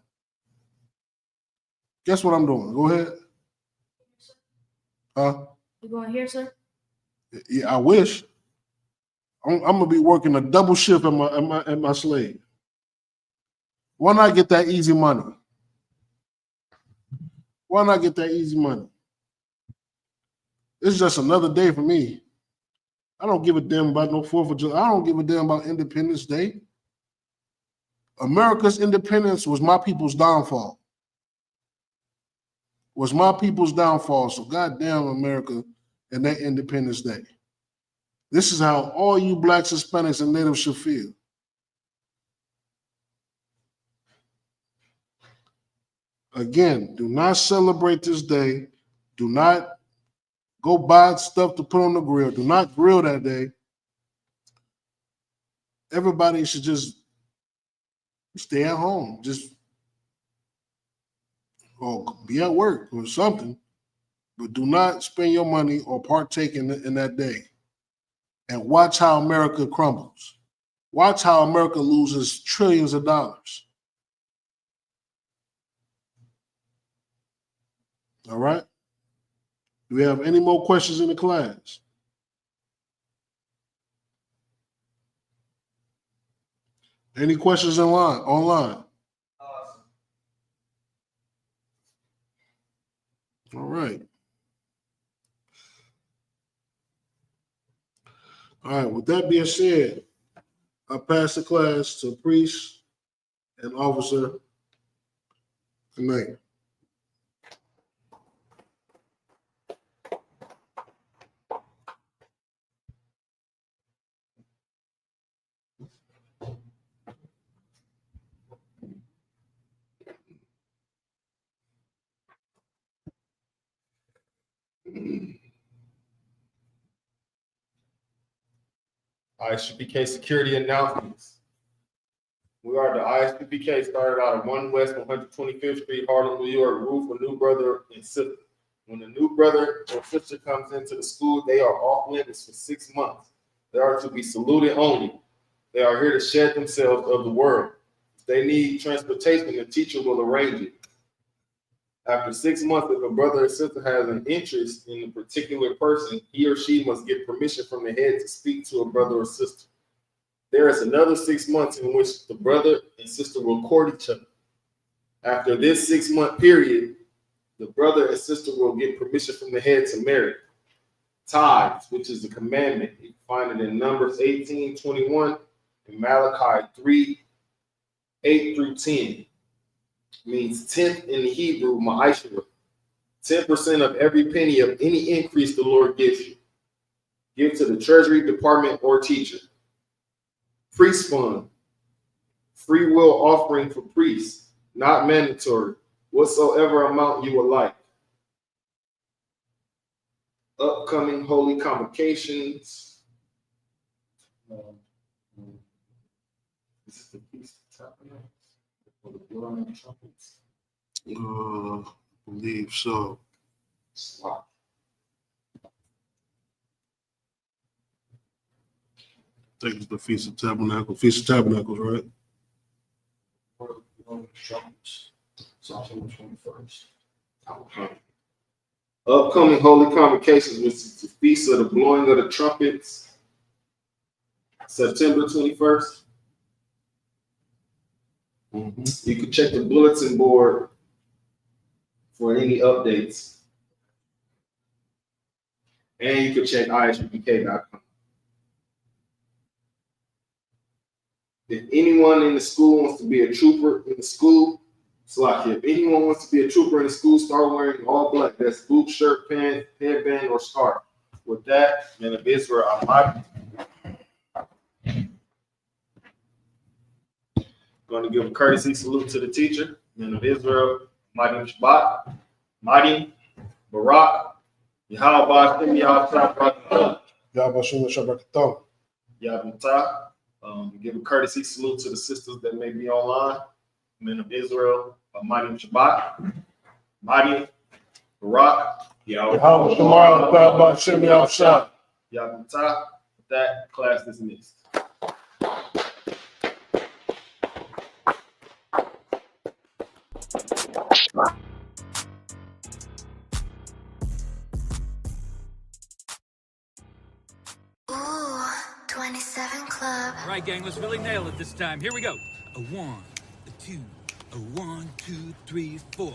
Guess what I'm doing? Go ahead. Huh? You going here, sir? Yeah, I wish. I'm gonna be working a double shift at my slave. Why not get that easy money? Why not get that easy money? It's just another day for me. I don't give a damn about no 4th of July. I don't give a damn about Independence Day. America's independence was my people's downfall. Was my people's downfall. So goddamn America and that Independence Day. This is how all you blacks, Hispanics, and natives should feel. Again, do not celebrate this day. Do not go buy stuff to put on the grill. Do not grill that day. Everybody should just stay at home. Just or be at work or something. But do not spend your money or partake in that day. And watch how America crumbles. Watch how America loses trillions of dollars. All right? Do we have any more questions in the class? Any questions online? All right. All right, with that being said, I pass the class to priest and officer. Good night. ISUPK security announcements. We are the ISUPK, started out at 1 West 125th Street, Harlem, New York, roof for new brother and sister. When the new brother or sister comes into the school, they are off limits for 6 months. They are to be saluted only. They are here to shed themselves of the world. If they need transportation, the teacher will arrange it. After 6 months, if a brother or sister has an interest in a particular person, he or she must get permission from the head to speak to a brother or sister. There is another 6 months in which the brother and sister will court each other. After this 6 month period, the brother and sister will get permission from the head to marry. Tithes, which is the commandment, you find it in Numbers 18:21 and Malachi 3:8-10. Means 10th in the Hebrew, ma'ashra. 10% of every penny of any increase the Lord gives you. Give to the treasury department or teacher. Priest fund. Free will offering for priests, not mandatory. Whatsoever amount you would like. Upcoming holy convocations. This is the Feast of Tabernacles. For the blowing of trumpets. Believe so. Slot. I think it's the Feast of Tabernacles. Feast of Tabernacles, right? For the blowing of trumpets. It's October 21st. Upcoming holy convocations, which is the Feast of the Blowing of the Trumpets, September 21st. You can check the bulletin board for any updates. And you can check isupk.com. If anyone in the school wants to be a trooper in the school, it's like if anyone wants to be a trooper in the school, start wearing all black. That's boot, shirt, pants, headband, or scarf. With that, men of Israel, I might going to give a courtesy salute to the teacher, men of Israel, Mighty Shabbat, Mighty Barak, Yahweh Shem Yahweh Yahweh Shem Shabbat. Yahweh. Give a courtesy salute to the sisters that may be online, men of Israel, Mighty Shabbat, Mighty Barak, Yahweh Shem Yahweh. Yahweh. With that, class dismissed. Ooh, 27 Club. All right, gang, let's really nail it this time. Here we go. A 1, a 2, a 1, 2, 3, 4.